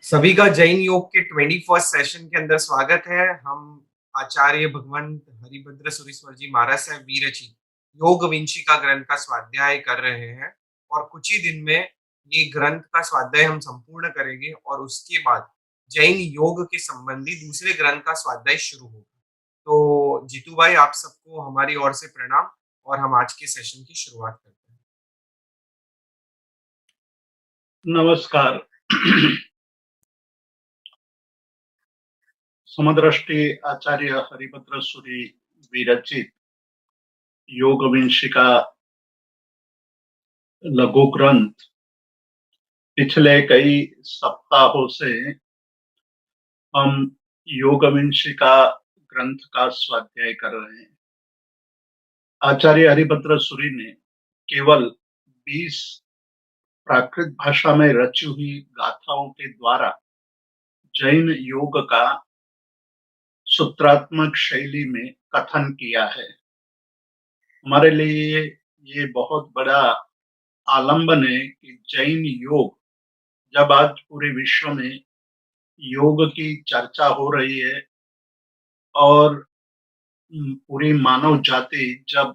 सभी का जैन योग के 21st सेशन के अंदर स्वागत है। हम आचार्य भगवंत हरिभद्र सुरीश्वर जी महाराज साहब वीरची योग विंशिका ग्रंथ का स्वाध्याय कर रहे हैं और कुछ ही दिन में ये ग्रंथ का स्वाध्याय हम संपूर्ण करेंगे और उसके बाद जैन योग के संबंधी दूसरे ग्रंथ का स्वाध्याय शुरू होगा। तो जीतू भाई, आप सबको हमारी ओर से प्रणाम और हम आज के सेशन की शुरुआत करते हैं। नमस्कार। समदृष्टि आचार्य हरिभद्र सूरी विरचित योग विंशिका लघु ग्रंथ पिछले कई सप्ताहों से हम योग विंशिका ग्रंथ का स्वाध्याय कर रहे हैं। आचार्य हरिभद्र सूरी ने केवल 20 प्राकृत भाषा में रची हुई गाथाओं के द्वारा जैन योग का सूत्रात्मक शैली में कथन किया है। हमारे लिए ये बहुत बड़ा आलंबन है कि जैन योग, जब आज पूरे विश्व में योग की चर्चा हो रही है और पूरी मानव जाति जब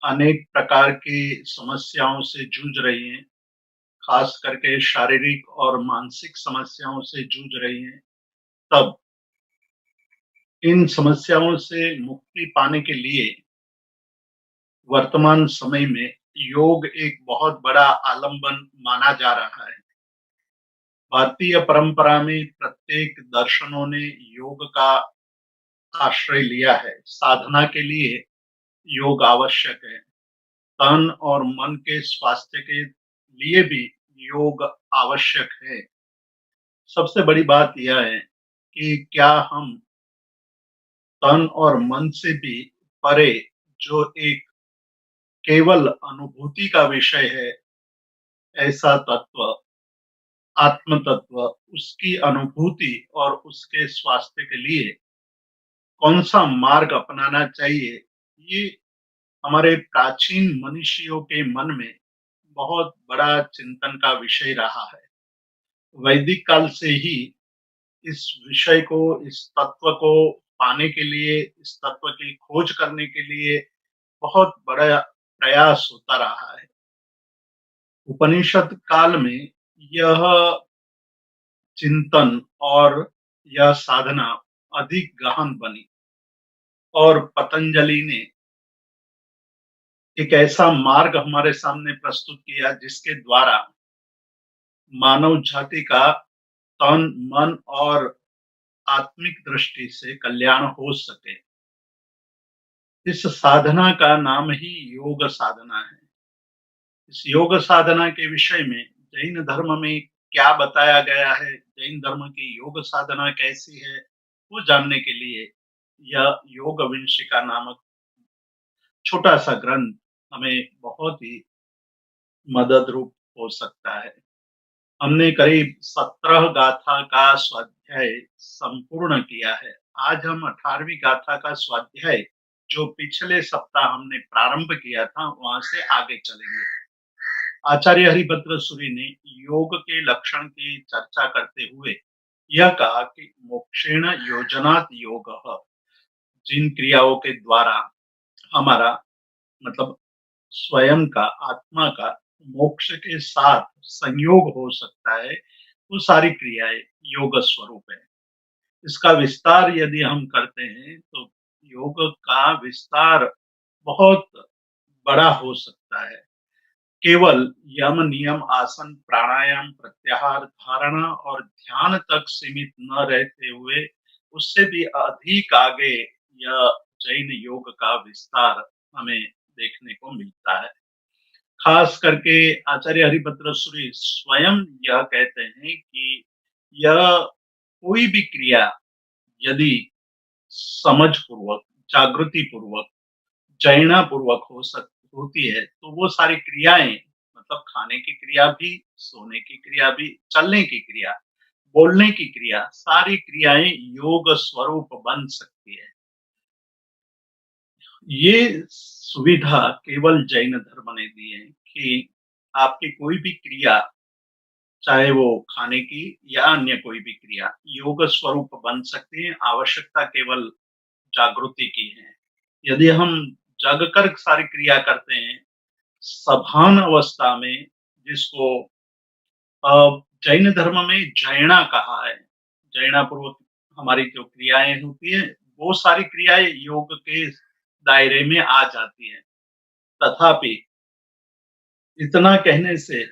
अनेक प्रकार की समस्याओं से जूझ रही है, खास करके शारीरिक और मानसिक समस्याओं से जूझ रही है, तब इन समस्याओं से मुक्ति पाने के लिए वर्तमान समय में योग एक बहुत बड़ा आलंबन माना जा रहा है। भारतीय परंपरा में प्रत्येक दर्शनों ने योग का आश्रय लिया है। साधना के लिए योग आवश्यक है। तन और मन के स्वास्थ्य के लिए भी योग आवश्यक है। सबसे बड़ी बात यह है कि क्या हम तन और मन से भी परे, जो एक केवल अनुभूति का विषय है, ऐसा तत्व, आत्म तत्व, उसकी अनुभूति और उसके स्वास्थ्य के लिए कौन सा मार्ग अपनाना चाहिए, ये हमारे प्राचीन मनीषियों के मन में बहुत बड़ा चिंतन का विषय रहा है। वैदिक काल से ही इस विषय को, इस तत्व को पाने के लिए, इस तत्व की खोज करने के लिए बहुत बड़ा प्रयास होता रहा है। उपनिषद काल में यह चिंतन और यह साधना अधिक गहन बनी और पतंजलि ने एक ऐसा मार्ग हमारे सामने प्रस्तुत किया जिसके द्वारा मानव जाति का तन, मन और आत्मिक दृष्टि से कल्याण हो सके। इस साधना का नाम ही योग साधना है। इस योग साधना के विषय में जैन धर्म में क्या बताया गया है, जैन धर्म की योग साधना कैसी है, वो जानने के लिए यह योग विंशिका नामक छोटा सा ग्रंथ हमें बहुत ही मदद रूप हो सकता है। हमने करीब 17 गाथा का स्वाध्याय संपूर्ण किया है। आज हम 18वीं गाथा का स्वाध्याय, जो पिछले सप्ताह हमने प्रारंभ किया था, वहां से आगे चलेंगे। आचार्य हरिभद्र सूरी ने योग के लक्षण की चर्चा करते हुए यह कहा कि मोक्षेण योजनात् योगः, जिन क्रियाओं के द्वारा हमारा मतलब स्वयं का, आत्मा का मोक्ष के साथ संयोग हो सकता है, वो सारी क्रियाएं योग स्वरूप है। इसका विस्तार यदि हम करते हैं तो योग का विस्तार बहुत बड़ा हो सकता है। केवल यम, नियम, आसन, प्राणायाम, प्रत्याहार, धारणा और ध्यान तक सीमित न रहते हुए उससे भी अधिक आगे यह जैन योग का विस्तार हमें देखने को मिलता है। खास करके आचार्य हरिभद्र सूरी स्वयं यह कहते हैं कि यह कोई भी क्रिया यदि समझ पूर्वक, जागृति पूर्वक, जैना पूर्वक होती है, तो वो सारी क्रियाएं, मतलब खाने की क्रिया भी, सोने की क्रिया भी, चलने की क्रिया, बोलने की क्रिया, सारी क्रियाएं योग स्वरूप बन सकती है। ये सुविधा केवल जैन धर्म ने दी है कि आपकी कोई भी क्रिया चाहे वो खाने की या अन्य कोई भी क्रिया योग स्वरूप बन सकती है। आवश्यकता केवल जागृति की है। यदि हम जग कर सारी क्रिया करते हैं, सभान अवस्था में, जिसको अ, जैन धर्म में जैना कहा है, जैना पूर्वक हमारी जो क्रियाएं होती है, वो सारी क्रियाएं योग के दायरे में आ जाती हैं। तथापि इतना कहने से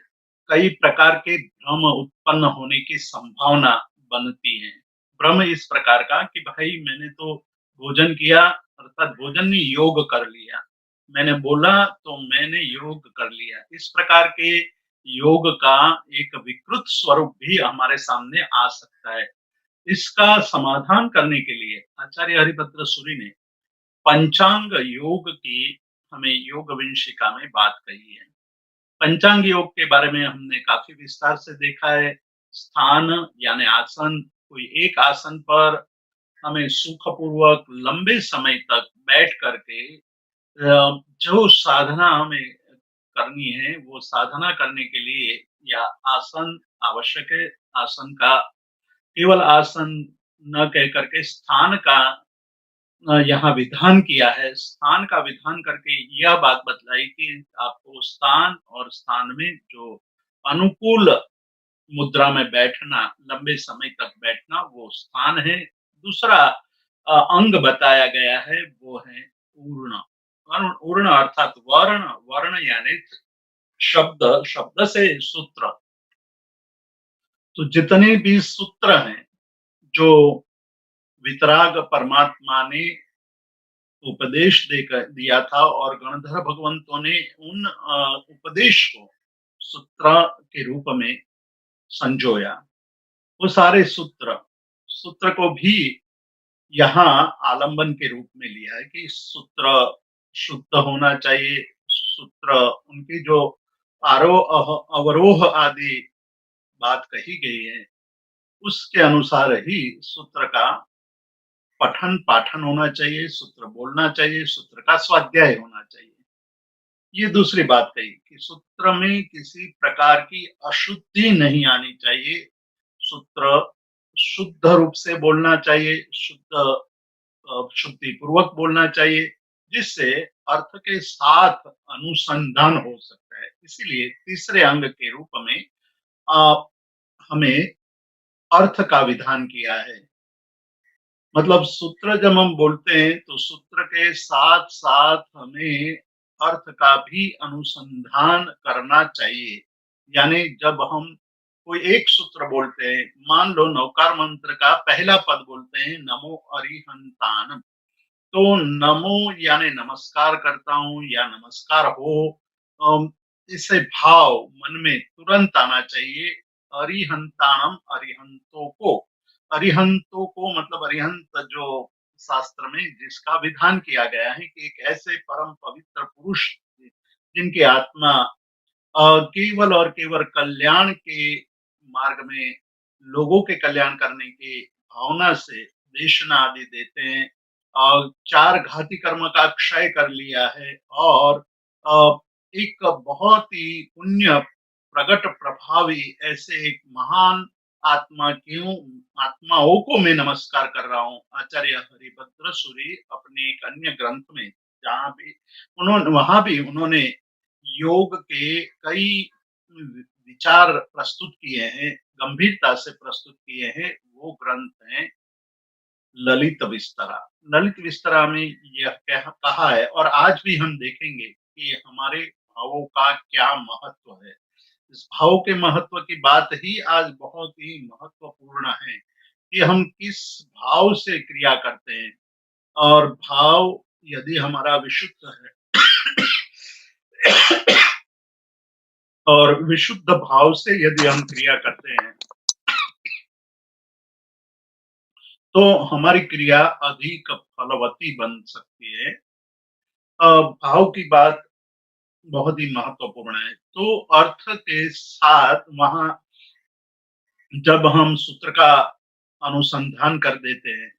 कई प्रकार के भ्रम उत्पन्न होने की संभावना बनती है। भ्रम इस प्रकार का कि भाई मैंने तो भोजन किया, अर्थात भोजन नहीं, योग कर लिया। मैंने बोला तो मैंने योग कर लिया। इस प्रकार के योग का एक विकृत स्वरूप भी हमारे सामने आ सकता है। इसका समाधान करने के लिए आचार्य हरिभद्र सूरि ने पंचांग योग की हमें योग विंशिका में बात कही है। पंचांग योग के बारे में हमने काफी विस्तार से देखा है। स्थान यानी आसन, कोई एक आसन पर हमें सुखपूर्वक लंबे समय तक बैठ करके जो साधना हमें करनी है, वो साधना करने के लिए या आसन आवश्यक है। आसन का केवल आसन न कह करके स्थान का यहाँ विधान किया है। स्थान का विधान करके यह बात बतलाई कि आपको स्थान और स्थान में जो अनुकूल मुद्रा में बैठना, लंबे समय तक बैठना, वो स्थान है। दूसरा अंग बताया गया है, वो है ऊर्ण। ऊर्ण अर्थात वर्ण, वर्ण यानी शब्द, शब्द से सूत्र। तो जितने भी सूत्र हैं जो वितराग परमात्मा ने उपदेश देकर दिया था और गणधर भगवंतों ने उन उपदेश को सूत्र के रूप में संजोया। वो सारे सूत्र सूत्र को भी यहाँ आलंबन के रूप में लिया है कि सूत्र शुद्ध होना चाहिए। सूत्र उनकी जो आरोह अवरोह आदि बात कही गई है, उसके अनुसार ही सूत्र का पठन पाठन होना चाहिए, सूत्र बोलना चाहिए, सूत्र का स्वाध्याय होना चाहिए। ये दूसरी बात कही कि सूत्र में किसी प्रकार की अशुद्धि नहीं आनी चाहिए। सूत्र शुद्ध रूप से बोलना चाहिए, शुद्धि पूर्वक बोलना चाहिए, जिससे अर्थ के साथ अनुसंधान हो सकता है। इसीलिए तीसरे अंग के रूप में आ, हमें अर्थ का विधान किया है। मतलब सूत्र जब हम बोलते हैं तो सूत्र के साथ साथ हमें अर्थ का भी अनुसंधान करना चाहिए। यानी जब हम कोई एक सूत्र बोलते हैं, मान लो नवकार मंत्र का पहला पद बोलते हैं नमो अरिहंतानम, तो नमो यानी नमस्कार करता हूँ या नमस्कार हो, इससे भाव मन में तुरंत आना चाहिए। अरिहंतानम, अरिहंतों को, अरिहंतों को मतलब अरिहंत जो शास्त्र में जिसका विधान किया गया है कि एक ऐसे परम पवित्र पुरुष जिनकी आत्मा केवल और केवल कल्याण के मार्ग में लोगों के कल्याण करने की भावना से देशना आदि देते हैं और चार घाती कर्म का क्षय कर लिया है और एक बहुत ही पुण्य प्रगट प्रभावी ऐसे एक महान आत्मा क्यों आत्माओं को मैं नमस्कार कर रहा हूँ। आचार्य हरिभद्र सूरि अपने एक अन्य ग्रंथ में जहाँ भी वहां भी उन्होंने योग के कई विचार प्रस्तुत किए हैं, गंभीरता से प्रस्तुत किए हैं। वो ग्रंथ हैं ललित विस्तरा। ललित विस्तरा में यह कहा है और आज भी हम देखेंगे कि हमारे भावों का क्या महत्व है। इस भाव के महत्व की बात ही आज बहुत ही महत्वपूर्ण है कि हम किस भाव से क्रिया करते हैं। और भाव यदि हमारा विशुद्ध है और विशुद्ध भाव से यदि हम क्रिया करते हैं तो हमारी क्रिया अधिक फलवती बन सकती है। भाव की बात बहुत ही महत्वपूर्ण है। तो अर्थ के साथ वहां जब हम सूत्र का अनुसंधान कर देते हैं,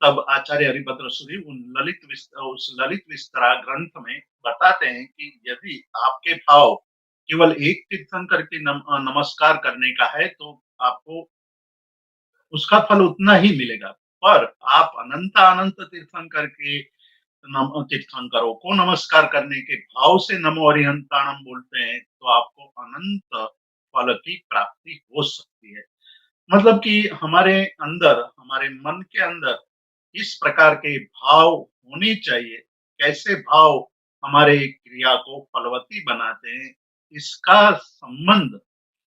तब आचार्य हरिभद्र सूरि उस ललित विस्तरा ग्रंथ में बताते हैं कि यदि आपके भाव केवल एक तीर्थंकर के नमस्कार करने का है तो आपको उसका फल उतना ही मिलेगा। पर आप अनंत-अनंत तीर्थंकर के तीर्थंकरों को नमस्कार करने के भाव से नमो अरिहंताणम बोलते हैं, तो आपको अनंत फल की प्राप्ति हो सकती है। मतलब कि हमारे अंदर, हमारे मन के अंदर इस प्रकार के भाव होने चाहिए। कैसे भाव हमारे क्रिया को फलवती बनाते हैं, इसका संबंध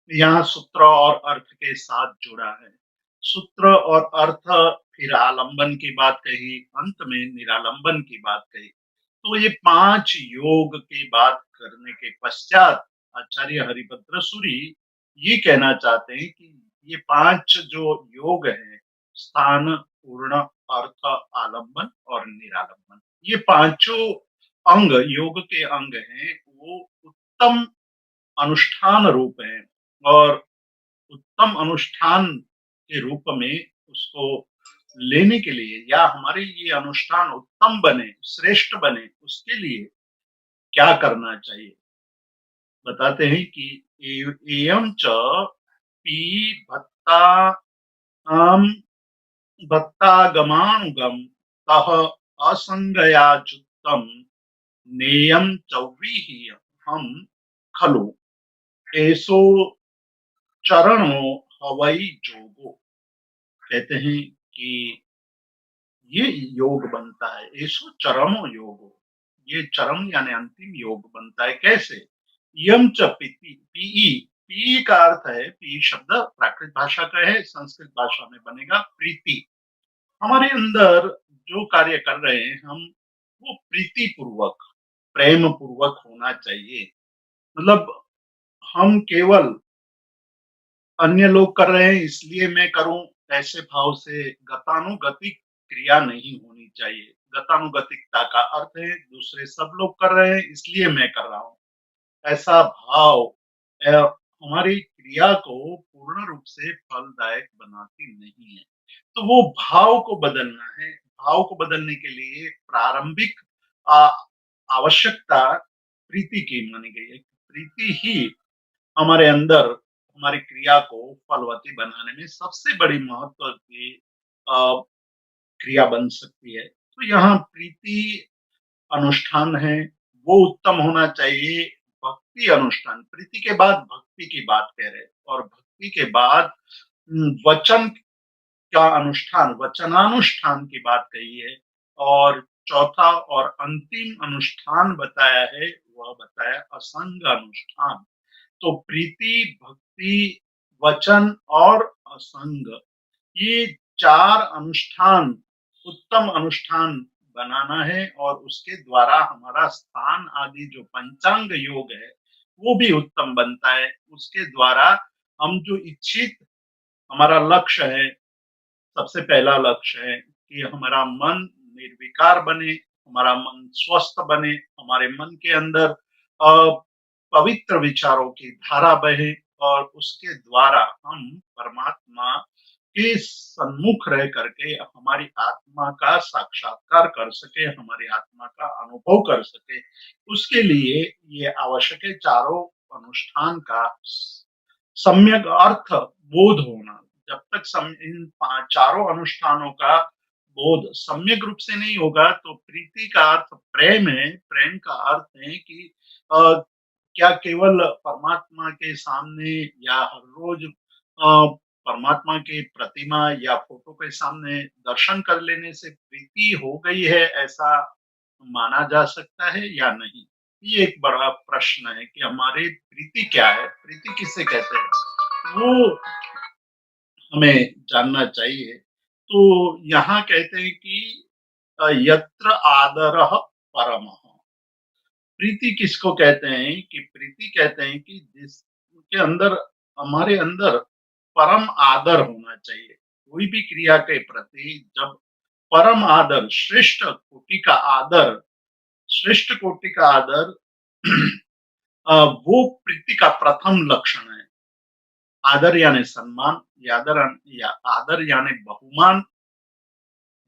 यहाँ सूत्र और अर्थ के साथ जुड़ा है। सूत्र और अर्थ, फिर आलंबन की बात कही, अंत में निरालंबन की बात कही। तो ये 5 योग की बात करने के पश्चात आचार्य हरिभद्र सूरी ये कहना चाहते हैं कि ये 5 जो योग हैं, स्थान, पूर्ण, अर्थ, आलंबन और निरालंबन, ये पांचों अंग योग के अंग हैं, वो उत्तम अनुष्ठान रूप हैं और उत्तम अनुष्ठान के रूप में उसको लेने के लिए या हमारे ये अनुष्ठान उत्तम बने, श्रेष्ठ बने, उसके लिए क्या करना चाहिए? बताते हैं कि एयं च पी भत्ता आम भत्तागमानुगम तह असंगयाच्युतम नेयम चौव्रीहि हम खलु एसो चरणो हवई जोगो। कहते हैं कि ये योग बनता है, एसो चरमो योगो, ये चरम यानी अंतिम योग बनता है। कैसे? यम च पीति, पीई, पी का अर्थ है, पी शब्द प्राकृत भाषा का है, संस्कृत भाषा में बनेगा प्रीति। हमारे अंदर जो कार्य कर रहे हैं हम, वो प्रीति पूर्वक, प्रेम पूर्वक होना चाहिए। मतलब हम केवल अन्य लोग कर रहे हैं इसलिए मैं करूं, ऐसे भाव से गतानुगतिक क्रिया नहीं होनी चाहिए। गतानुगतिकता का अर्थ है दूसरे सब लोग कर रहे हैं इसलिए मैं कर रहा हूँ, ऐसा भाव हमारी क्रिया को पूर्ण रूप से फलदायक बनाती नहीं है। तो वो भाव को बदलना है। भाव को बदलने के लिए प्रारंभिक आ, आवश्यकता प्रीति की मानी गई है। प्रीति ही हमारे अंदर हमारी क्रिया को फलवती बनाने में सबसे बड़ी महत्व की अ, क्रिया बन सकती है। तो यहाँ प्रीति अनुष्ठान है, वो उत्तम होना चाहिए। भक्ति अनुष्ठान, प्रीति के बाद भक्ति की बात कह रहे हैं और भक्ति के बाद वचन का अनुष्ठान, वचनानुष्ठान की बात कही है और चौथा और अंतिम अनुष्ठान बताया है, वह बताया असंग अनुष्ठान। तो प्रीति, भक्ति, वचन और असंग, ये 4 अनुष्ठान उत्तम अनुष्ठान बनाना है और उसके द्वारा हमारा स्थान आदि जो पंचांग योग है वो भी उत्तम बनता है। उसके द्वारा हम जो इच्छित हमारा लक्ष्य है, सबसे पहला लक्ष्य है कि हमारा मन निर्विकार बने, हमारा मन स्वस्थ बने, हमारे मन के अंदर पवित्र विचारों की धारा बहे और उसके द्वारा हम परमात्मा के सन्मुख रह करके हमारी आत्मा का साक्षात्कार कर सके, हमारी आत्मा का अनुभव कर सके। उसके लिए ये आवश्यक है चारों अनुष्ठान का सम्यक अर्थ बोध होना। जब तक इन चारों अनुष्ठानों का बोध सम्यक रूप से नहीं होगा तो प्रीति का अर्थ प्रेम है, प्रेम का अर्थ है कि क्या केवल परमात्मा के सामने या हर रोज परमात्मा की प्रतिमा या फोटो के सामने दर्शन कर लेने से प्रीति हो गई है, ऐसा माना जा सकता है या नहीं? ये एक बड़ा प्रश्न है कि हमारी प्रीति क्या है, प्रीति किसे कहते हैं, वो हमें जानना चाहिए। तो यहाँ कहते हैं कि यत्र आदरः परमः, प्रीति किसको कहते हैं? कि प्रीति कहते हैं कि जिसके अंदर, हमारे अंदर परम आदर होना चाहिए। कोई भी क्रिया के प्रति जब परम आदर, श्रेष्ठ कोटि का आदर, श्रेष्ठ कोटि का आदर वो प्रीति का प्रथम लक्षण है। आदर यानी सम्मान, या आदर यानी बहुमान।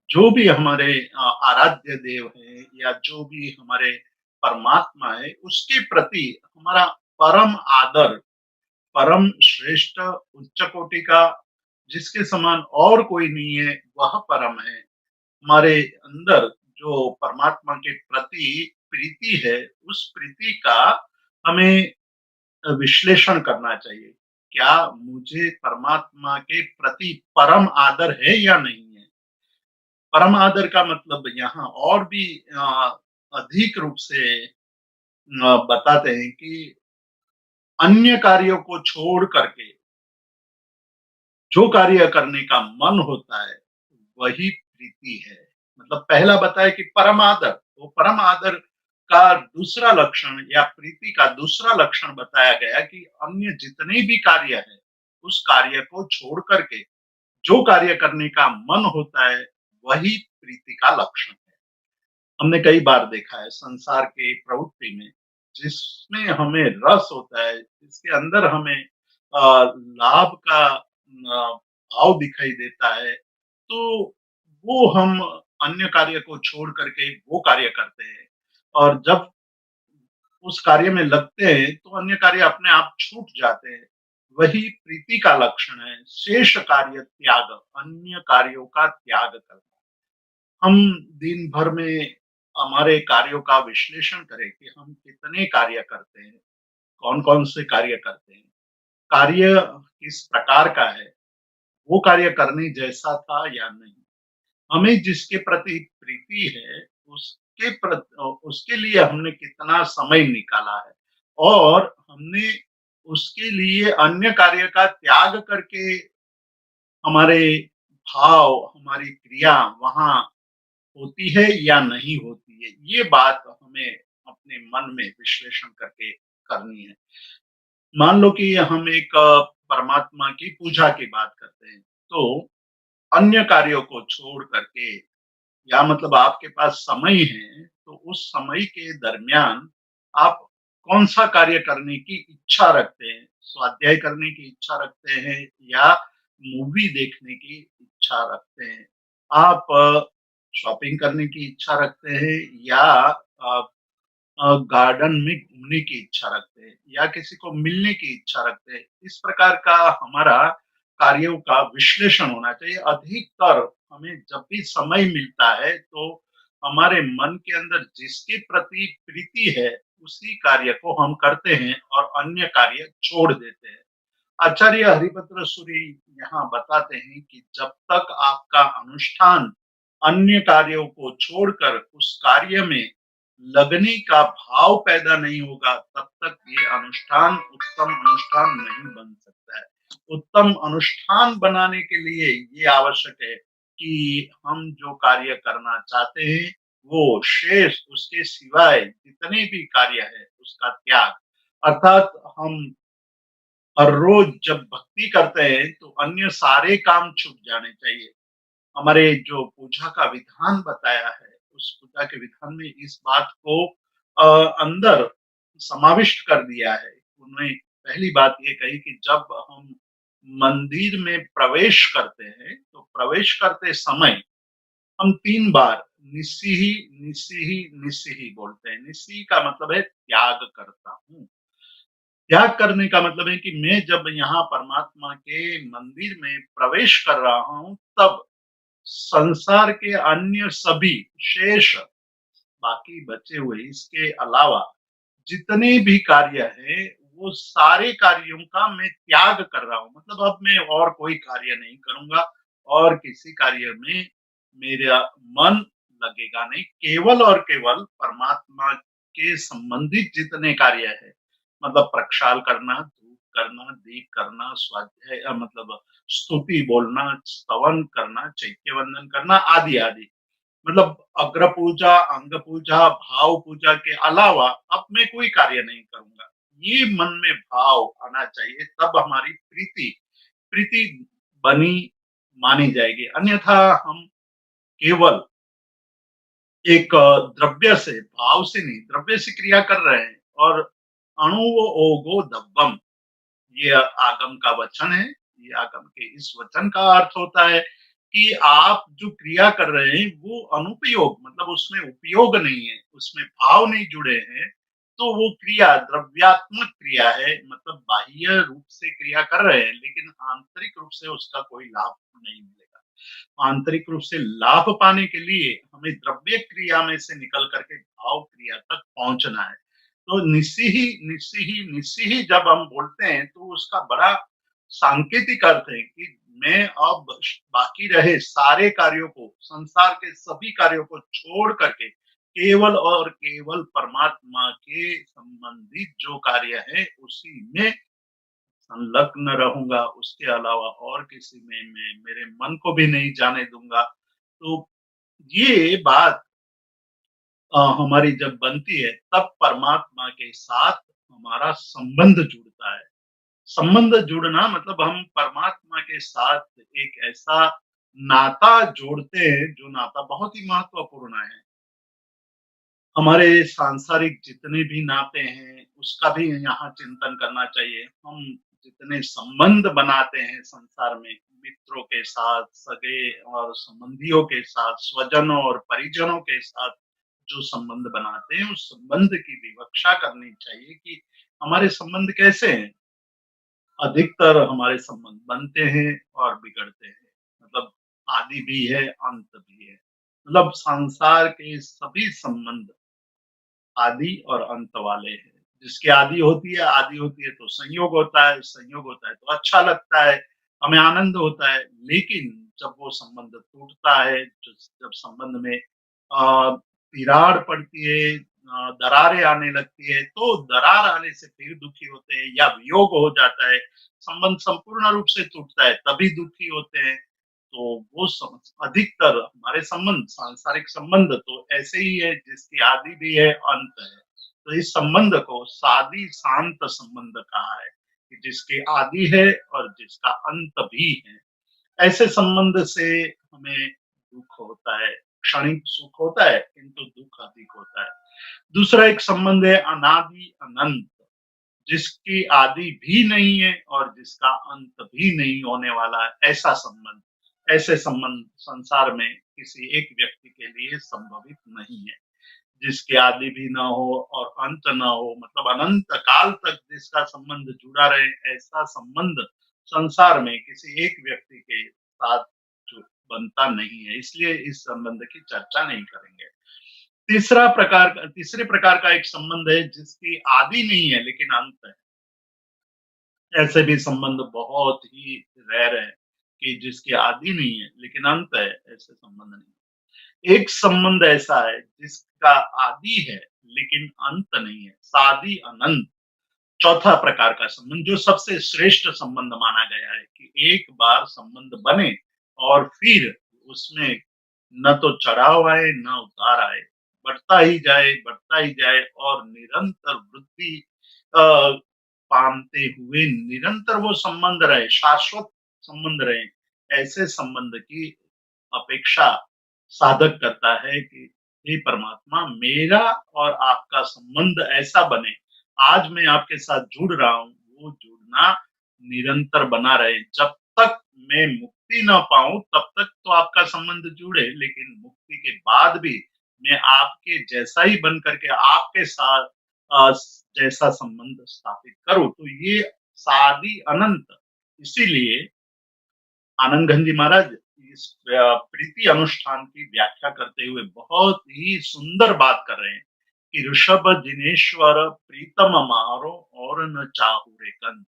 जो भी हमारे आराध्य देव हैं या जो भी हमारे परमात्मा है उसके प्रति हमारा परम आदर, परम श्रेष्ठ उच्च कोटि का जिसके समान और कोई नहीं है, वह परम है। हमारे अंदर जो परमात्मा के प्रति प्रीति है, उस प्रीति का हमें विश्लेषण करना चाहिए। क्या मुझे परमात्मा के प्रति परम आदर है या नहीं है? परम आदर का मतलब यहाँ और भी अधिक रूप से बताते हैं कि अन्य कार्यों को छोड़ करके जो कार्य करने का मन होता है, वही प्रीति है। मतलब पहला बताया कि परम आदर, वो परम आदर का दूसरा लक्षण या प्रीति का दूसरा लक्षण बताया गया कि अन्य जितने भी कार्य है, उस कार्य को छोड़ करके जो कार्य करने का मन होता है, वही प्रीति का लक्षण है। हमने कई बार देखा है संसार के प्रवृत्ति में, जिसमें हमें रस होता है, जिसके अंदर हमें लाभ का भाव दिखाई देता है, तो वो हम अन्य कार्य को छोड़ करके वो कार्य करते हैं। और जब उस कार्य में लगते हैं, तो अन्य कार्य अपने आप छूट जाते हैं। वही प्रीति का लक्षण है, शेष कार्य त्याग, अन्य कार्यों का त्याग करना। हम दिन भर में हमारे कार्यों का विश्लेषण करें कि हम कितने कार्य करते हैं, कौन-कौन से कार्य करते हैं, कार्य किस प्रकार का है, वो कार्य करने जैसा था या नहीं। हमें जिसके प्रति प्रीति है, उसके लिए हमने कितना समय निकाला है और हमने उसके लिए अन्य कार्य का त्याग करके हमारे भाव, हमारी क्रिया वहाँ होती है या नहीं होती है, ये बात हमें अपने मन में विश्लेषण करके करनी है। मान लो कि हम एक परमात्मा की पूजा की बात करते हैं, तो अन्य कार्यों को छोड़ करके या मतलब आपके पास समय है, तो उस समय के दरमियान आप कौन-सा कार्य करने की इच्छा रखते हैं? स्वाध्याय करने की इच्छा रखते हैं या मूवी देखने की इच्छा रखते हैं? आप शॉपिंग करने की इच्छा रखते हैं या गार्डन में घूमने की इच्छा रखते हैं या किसी को मिलने की इच्छा रखते हैं। इस प्रकार का हमारा कार्यों का विश्लेषण होना चाहिए। अधिकतर हमें जब भी समय मिलता है तो हमारे मन के अंदर जिसके प्रति प्रीति है, उसी कार्य को हम करते हैं और अन्य कार्य छोड़ देते हैं। आचार्य हरिभद्र सूरी यहाँ बताते हैं कि जब तक आपका अनुष्ठान अन्य कार्यों को छोड़कर उस कार्य में लगने का भाव पैदा नहीं होगा, तब तक ये अनुष्ठान उत्तम अनुष्ठान नहीं बन सकता है। उत्तम अनुष्ठान बनाने के लिए ये आवश्यक है कि हम जो कार्य करना चाहते हैं, वो शेष उसके सिवाय जितने भी कार्य है, उसका त्याग। अर्थात हम हर रोज जब भक्ति करते हैं तो अन्य सारे काम छूट जाने चाहिए। हमारे जो पूजा का विधान बताया है, उस पूजा के विधान में इस बात को अंदर समाविष्ट कर दिया है। उन्होंने पहली बात ये कही कि जब हम मंदिर में प्रवेश करते हैं, तो प्रवेश करते समय हम 3 बार निस्सिहि, निस्सिहि, निस्सिहि बोलते हैं। निस्सिहि का मतलब है त्याग करता हूँ। त्याग करने का मतलब है कि मैं जब यहाँ परमात्मा के मंदिर में प्रवेश कर रहा हूँ, तब संसार के अन्य सभी शेष बाकी बचे हुए इसके अलावा जितने भी कार्य हैं, वो सारे कार्यों का मैं त्याग कर रहा हूँ। मतलब अब मैं और कोई कार्य नहीं करूँगा और किसी कार्य में मेरा मन लगेगा नहीं। केवल और केवल परमात्मा के संबंधित जितने कार्य हैं, मतलब प्रक्षाल करना, धूप करना, दीप करना, स्वाध्याय मतलब स्तुति बोलना, स्तवन करना, चैत्य वंदन करना आदि-आदि। मतलब अग्र पूजा, अंग पूजा, भाव पूजा के अलावा अब मैं कोई कार्य नहीं करूँगा। ये मन में भाव आना चाहिए, तब हमारी प्रीति प्रीति बनी मानी जाएगी। अन्यथा हम केवल एक द्रव्य से, भाव से नहीं, द्रव्य से क्रिया कर रहे हैं और अणुओ ओगो दब्बम, ये आगम का वचन है। ये आगम के इस वचन का अर्थ होता है कि आप जो क्रिया कर रहे हैं वो अनुपयोग मतलब उसमें उपयोग नहीं है, उसमें भाव नहीं जुड़े हैं, तो वो क्रिया द्रव्यात्मक क्रिया है, मतलब बाह्य रूप से क्रिया कर रहे हैं, लेकिन आंतरिक रूप से उसका कोई लाभ नहीं मिलेगा। आंतरिक रूप से लाभ पाने के लिए हमें द्रव्य क्रिया में से निकल करके भाव क्रिया तक पहुँचना है। तो निस्सी ही जब हम बोलते हैं तो उसका बड़ा सांकेतिक अर्थ है कि मैं अब बाकी रहे सारे कार्यों को, संसार के सभी कार्यों को छोड़ करके केवल और केवल परमात्मा के संबंधित जो कार्य है उसी में संलग्न रहूंगा, उसके अलावा और किसी में मैं मेरे मन को भी नहीं जाने दूंगा। तो ये बात हमारी जब बनती है तब परमात्मा के साथ हमारा संबंध जुड़ता है। संबंध जुड़ना मतलब हम परमात्मा के साथ एक ऐसा नाता जोड़ते हैं जो नाता बहुत ही महत्वपूर्ण है। हमारे सांसारिक जितने भी नाते हैं, उसका भी यहाँ चिंतन करना चाहिए। हम जितने संबंध बनाते हैं संसार में, मित्रों के साथ, सगे और संबंधियों के साथ, स्वजनों और परिजनों के साथ जो संबंध बनाते हैं, उस संबंध की विवक्षा करनी चाहिए कि हमारे संबंध कैसे हैं। अधिकतर हमारे संबंध बनते हैं और बिगड़ते हैं। मतलब आदि भी है, अंत भी है। मतलब संसार के सभी संबंध आदि और अंत वाले हैं। जिसकी आदि होती है तो संयोग होता है तो अच्छा लगता है, हमें आनंद होता है। लेकिन जब वो संबंध टूटता है, जब संबंध में दीरार पड़ती है, दरारें आने लगती है, तो दरार आने से फिर दुखी होते हैं या वियोग हो जाता है, संबंध संपूर्ण रूप से टूटता है, तभी दुखी होते हैं। तो वो अधिकतर हमारे संबंध, सांसारिक संबंध तो ऐसे ही है जिसकी आदि भी है, अंत है। तो इस संबंध को सादी शांत संबंध कहा है कि जिसकी आदि है और जिसका अंत भी है। ऐसे संबंध से हमें दुख होता है, क्षणिक सुख होता है किंतु दुख अधिक होता है। दूसरा एक संबंध है अनादि अनंत, जिसकी आदि भी नहीं है और जिसका अंत भी नहीं होने वाला है, ऐसा संबंध। ऐसे संबंध संसार में किसी एक व्यक्ति के लिए संभवित नहीं है। जिसके आदि भी ना हो और अंत ना हो, मतलब अनंत काल तक जिसका संबंध जुड़ा रहे, ऐसा संबंध संसार में किसी एक व्यक्ति के साथ जो बनता नहीं है, इसलिए इस संबंध की चर्चा नहीं करेंगे। तीसरे प्रकार का एक संबंध है जिसकी आदि नहीं है लेकिन अंत है। ऐसे भी संबंध बहुत ही रेयर है कि जिसकी आदि नहीं है लेकिन अंत है, ऐसे संबंध नहीं। एक संबंध ऐसा है जिसका आदि है लेकिन अंत नहीं है, सादी अनंत। चौथा प्रकार का संबंध जो सबसे श्रेष्ठ संबंध माना गया है कि एक बार संबंध बने और फिर उसमें न तो चढ़ाव आए न उतार आए, बढ़ता ही जाए और निरंतर वृद्धि पामते हुए निरंतर वो संबंध रहे, शाश्वत संबंध रहे। ऐसे संबंध की अपेक्षा साधक करता है कि हे परमात्मा, मेरा और आपका संबंध ऐसा बने, आज मैं आपके साथ जुड़ रहा हूँ, वो जुड़ना निरंतर बना रहे। जब तक मैं मुक्ति ना पाऊं तब तक तो आपका संबंध जुड़े, लेकिन मुक्ति के बाद भी मैं आपके जैसा ही बन करके आपके साथ अ, जैसा संबंध स्थापित करूं। तो ये सादी अनंत, इसीलिए आनंद गंजी महाराज इस प्रीति अनुष्ठान की व्याख्या करते हुए बहुत ही सुंदर बात कर रहे हैं कि ऋषभ जिनेश्वर प्रीतम मारो और न चाहू रे कंत।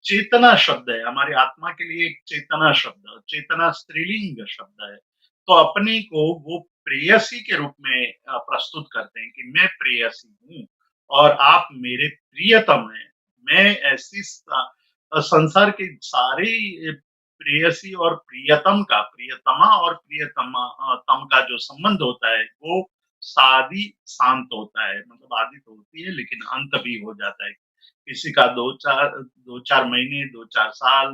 चेतना शब्द है हमारी आत्मा के लिए, एक चेतना शब्द, चेतना स्त्रीलिंग शब्द है। तो अपने को वो प्रेयसी के रूप में प्रस्तुत करते हैं कि मैं प्रेयसी हूँ और आप मेरे प्रियतम हैं। मैं ऐसी संसार के सारे प्रेयसी और प्रियतम का, प्रियतमा और प्रियतमा तम का जो संबंध होता है वो सादी शांत होता है। मतलब आदि तो होती है लेकिन अंत भी हो जाता है। किसी का दो चार महीने, दो चार साल,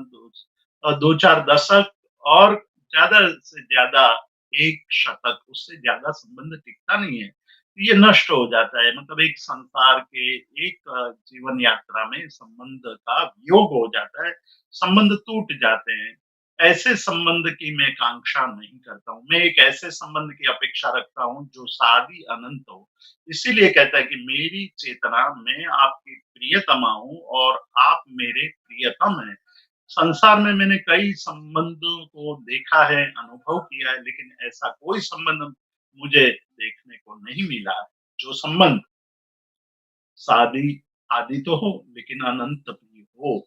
दो चार दशक और ज्यादा से ज्यादा एक शतक, उससे ज्यादा संबंध टिकता नहीं है। ये नष्ट हो जाता है। मतलब एक संसार के एक जीवन यात्रा में संबंध का वियोग हो जाता है, संबंध टूट जाते हैं। ऐसे संबंध की मैं कांक्षा नहीं करता हूँ। मैं एक ऐसे संबंध की अपेक्षा रखता हूँ जो सादी अनंत हो। इसीलिए कहता है कि मेरी चेतना मैं आपकी प्रियतमा हूँ और आप मेरे प्रियतम हैं। संसार में मैंने कई संबंधों को देखा है, अनुभव किया है, लेकिन ऐसा कोई संबंध मुझे देखने को नहीं मिला, जो संबंध शादी आदि तो हो लेकिन अनंत भी हो।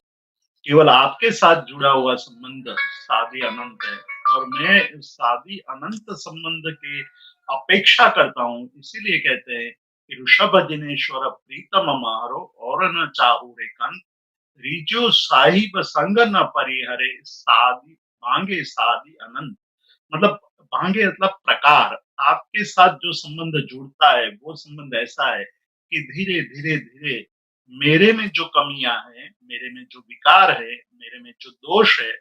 केवल आपके साथ जुड़ा हुआ संबंध शादी अनंत है और मैं इस शादी अनंत संबंध की अपेक्षा करता हूँ। इसीलिए कहते हैं कि ऋषभ दिनेश्वर प्रीतम मारो और न चाहू रे कंत, रीजो साहिब संग न परिहरे सादी मांगे शादी अनंत। मतलब भांगे मतलब प्रकार। आपके साथ जो संबंध जुड़ता है वो संबंध ऐसा है कि धीरे धीरे धीरे मेरे में जो कमियां हैं, मेरे में जो विकार है, मेरे में जो दोष है,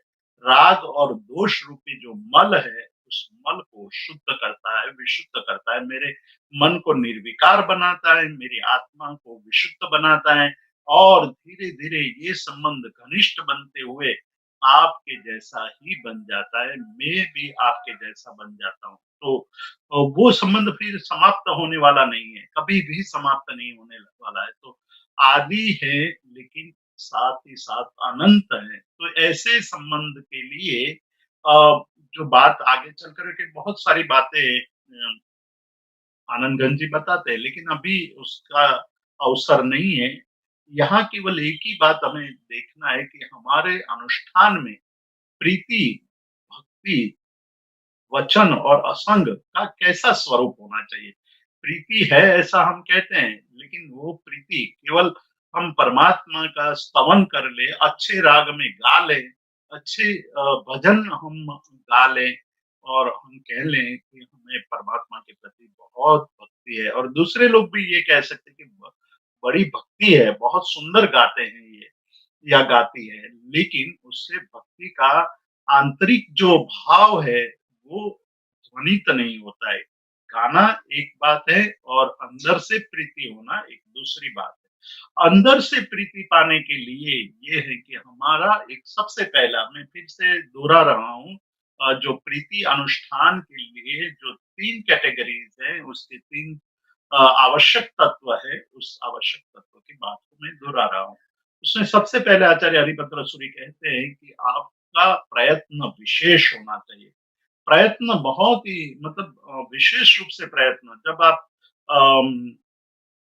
राग और दोष रूपी जो मल है, उस मल को शुद्ध करता है, विशुद्ध करता है, मेरे मन को निर्विकार बनाता है, मेरी आत्मा को विशुद्ध बनाता है और धीरे धीरे ये संबंध घनिष्ठ बनते हुए आपके जैसा ही बन जाता है, मैं भी आपके जैसा बन जाता हूँ। तो वो संबंध फिर समाप्त होने वाला नहीं है, कभी भी समाप्त नहीं होने वाला है। तो आदि है लेकिन साथ ही साथ अनंत है। तो ऐसे संबंध के लिए जो बात आगे चल कर के बहुत सारी बातें आनंदगंज जी बताते हैं, लेकिन अभी उसका अवसर नहीं है। यहाँ केवल एक ही बात हमें देखना है कि हमारे अनुष्ठान में प्रीति, भक्ति, वचन और असंग का कैसा स्वरूप होना चाहिए। प्रीति है ऐसा हम कहते हैं, लेकिन वो प्रीति केवल हम परमात्मा का स्तवन कर ले, अच्छे राग में गा ले, अच्छे भजन हम गा लें और हम कह लें कि हमें परमात्मा के प्रति बहुत भक्ति है और दूसरे लोग भी ये कह सकते हैं कि बड़ी भक्ति है, बहुत सुंदर गाते हैं ये या गाती है, लेकिन उससे भक्ति का आंतरिक जो भाव है वो ध्वनित नहीं होता है। गाना एक बात है और अंदर से प्रीति होना एक दूसरी बात है। अंदर से प्रीति पाने के लिए ये है कि हमारा एक सबसे पहला, मैं फिर से दोहरा रहा हूँ, जो प्रीति अनुष्ठान के लिए जो 3 कैटेगरीज़ हैं, उसके 3 आवश्यक तत्व है, उस आवश्यक तत्व की बात को मैं दोहरा रहा हूँ। उसमें सबसे पहले आचार्य हरिभद्र सूरी कहते हैं कि आपका प्रयत्न विशेष होना चाहिए। प्रयत्न बहुत ही मतलब विशेष रूप से प्रयत्न जब आप अम,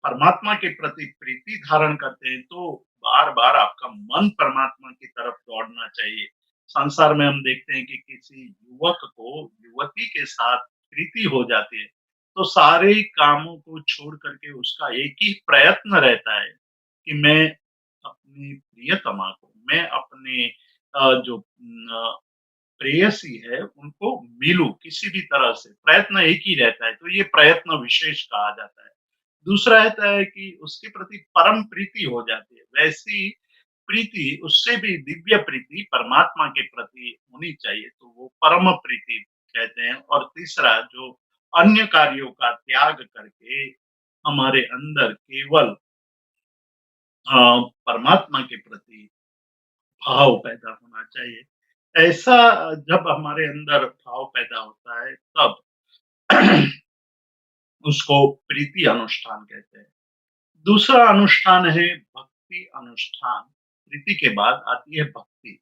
परमात्मा के प्रति प्रीति धारण करते हैं तो बार-बार आपका मन परमात्मा की तरफ दौड़ना चाहिए। संसार में हम देखते हैं कि किसी युवक को युवती के साथ प्रीति हो जाती है, तो सारे कामों को छोड़ कर के उसका एक ही प्रयत्न रहता है कि मैं अपनी प्रियतमा को, मैं अपने जो प्रेयसी है उनको मिलूँ किसी भी तरह से, प्रयत्न एक ही रहता है, तो ये प्रयत्न विशेष कहा जाता है। दूसरा रहता है कि उसके प्रति परम प्रीति हो जाती है, वैसी प्रीति उससे भी दिव्य प्रीति परमात्मा के प्रति होनी चाहिए, तो वो परम प्रीति कहते हैं। और तीसरा जो अन्य कार्यों का त्याग करके हमारे अंदर केवल परमात्मा के प्रति भाव पैदा होना चाहिए। ऐसा जब हमारे अंदर भाव पैदा होता है तब उसको प्रीति अनुष्ठान कहते हैं। दूसरा अनुष्ठान है भक्ति अनुष्ठान। प्रीति के बाद आती है भक्ति।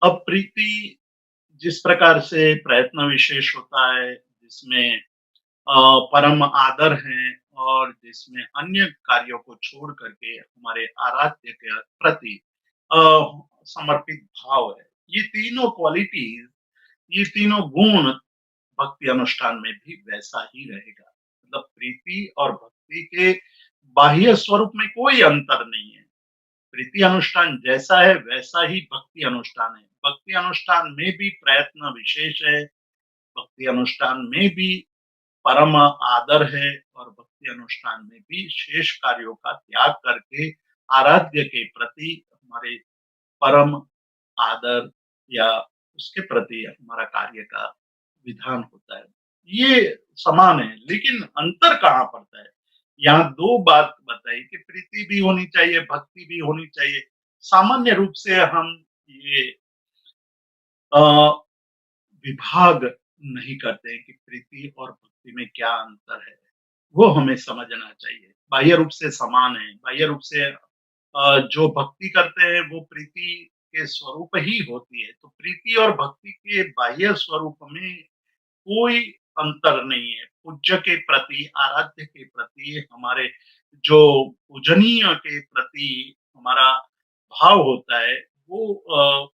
अब प्रीति जिस प्रकार से प्रयत्न विशेष होता है, जिसमें परम आदर है और जिसमें अन्य कार्यों को छोड़ करके हमारे आराध्य के प्रति अ, समर्पित भाव है। ये तीनों क्वालिटीज़, ये तीनों गुण भक्ति अनुष्ठान में भी वैसा ही रहेगा। मतलब प्रीति और भक्ति के बाह्य स्वरूप में कोई अंतर नहीं है। प्रीति अनुष्ठान जैसा है वैसा ही भक्ति अनुष्ठान है। भक्ति अनुष्ठान में भी प्रयत्न विशेष है, भक्ति अनुष्ठान में भी परम आदर है और भक्ति अनुष्ठान में भी शेष कार्यों का त्याग करके आराध्य के प्रति हमारे परम आदर या उसके प्रति हमारा कार्य का विधान होता है। ये समान है, लेकिन अंतर कहाँ पड़ता है? यहाँ 2 बात बताई कि प्रीति भी होनी चाहिए, भक्ति भी होनी चाहिए। सामान्य रूप से हम ये अ, विभाग नहीं करते हैं कि प्रीति और भक्ति में क्या अंतर है, वो हमें समझना चाहिए। बाह्य रूप से समान है, बाह्य रूप से जो भक्ति करते हैं वो प्रीति के स्वरूप ही होती है। तो प्रीति और भक्ति के बाह्य स्वरूप में कोई अंतर नहीं है। पूज्य के प्रति, आराध्य के प्रति, हमारे जो पूजनीय के प्रति हमारा भाव होता है, वो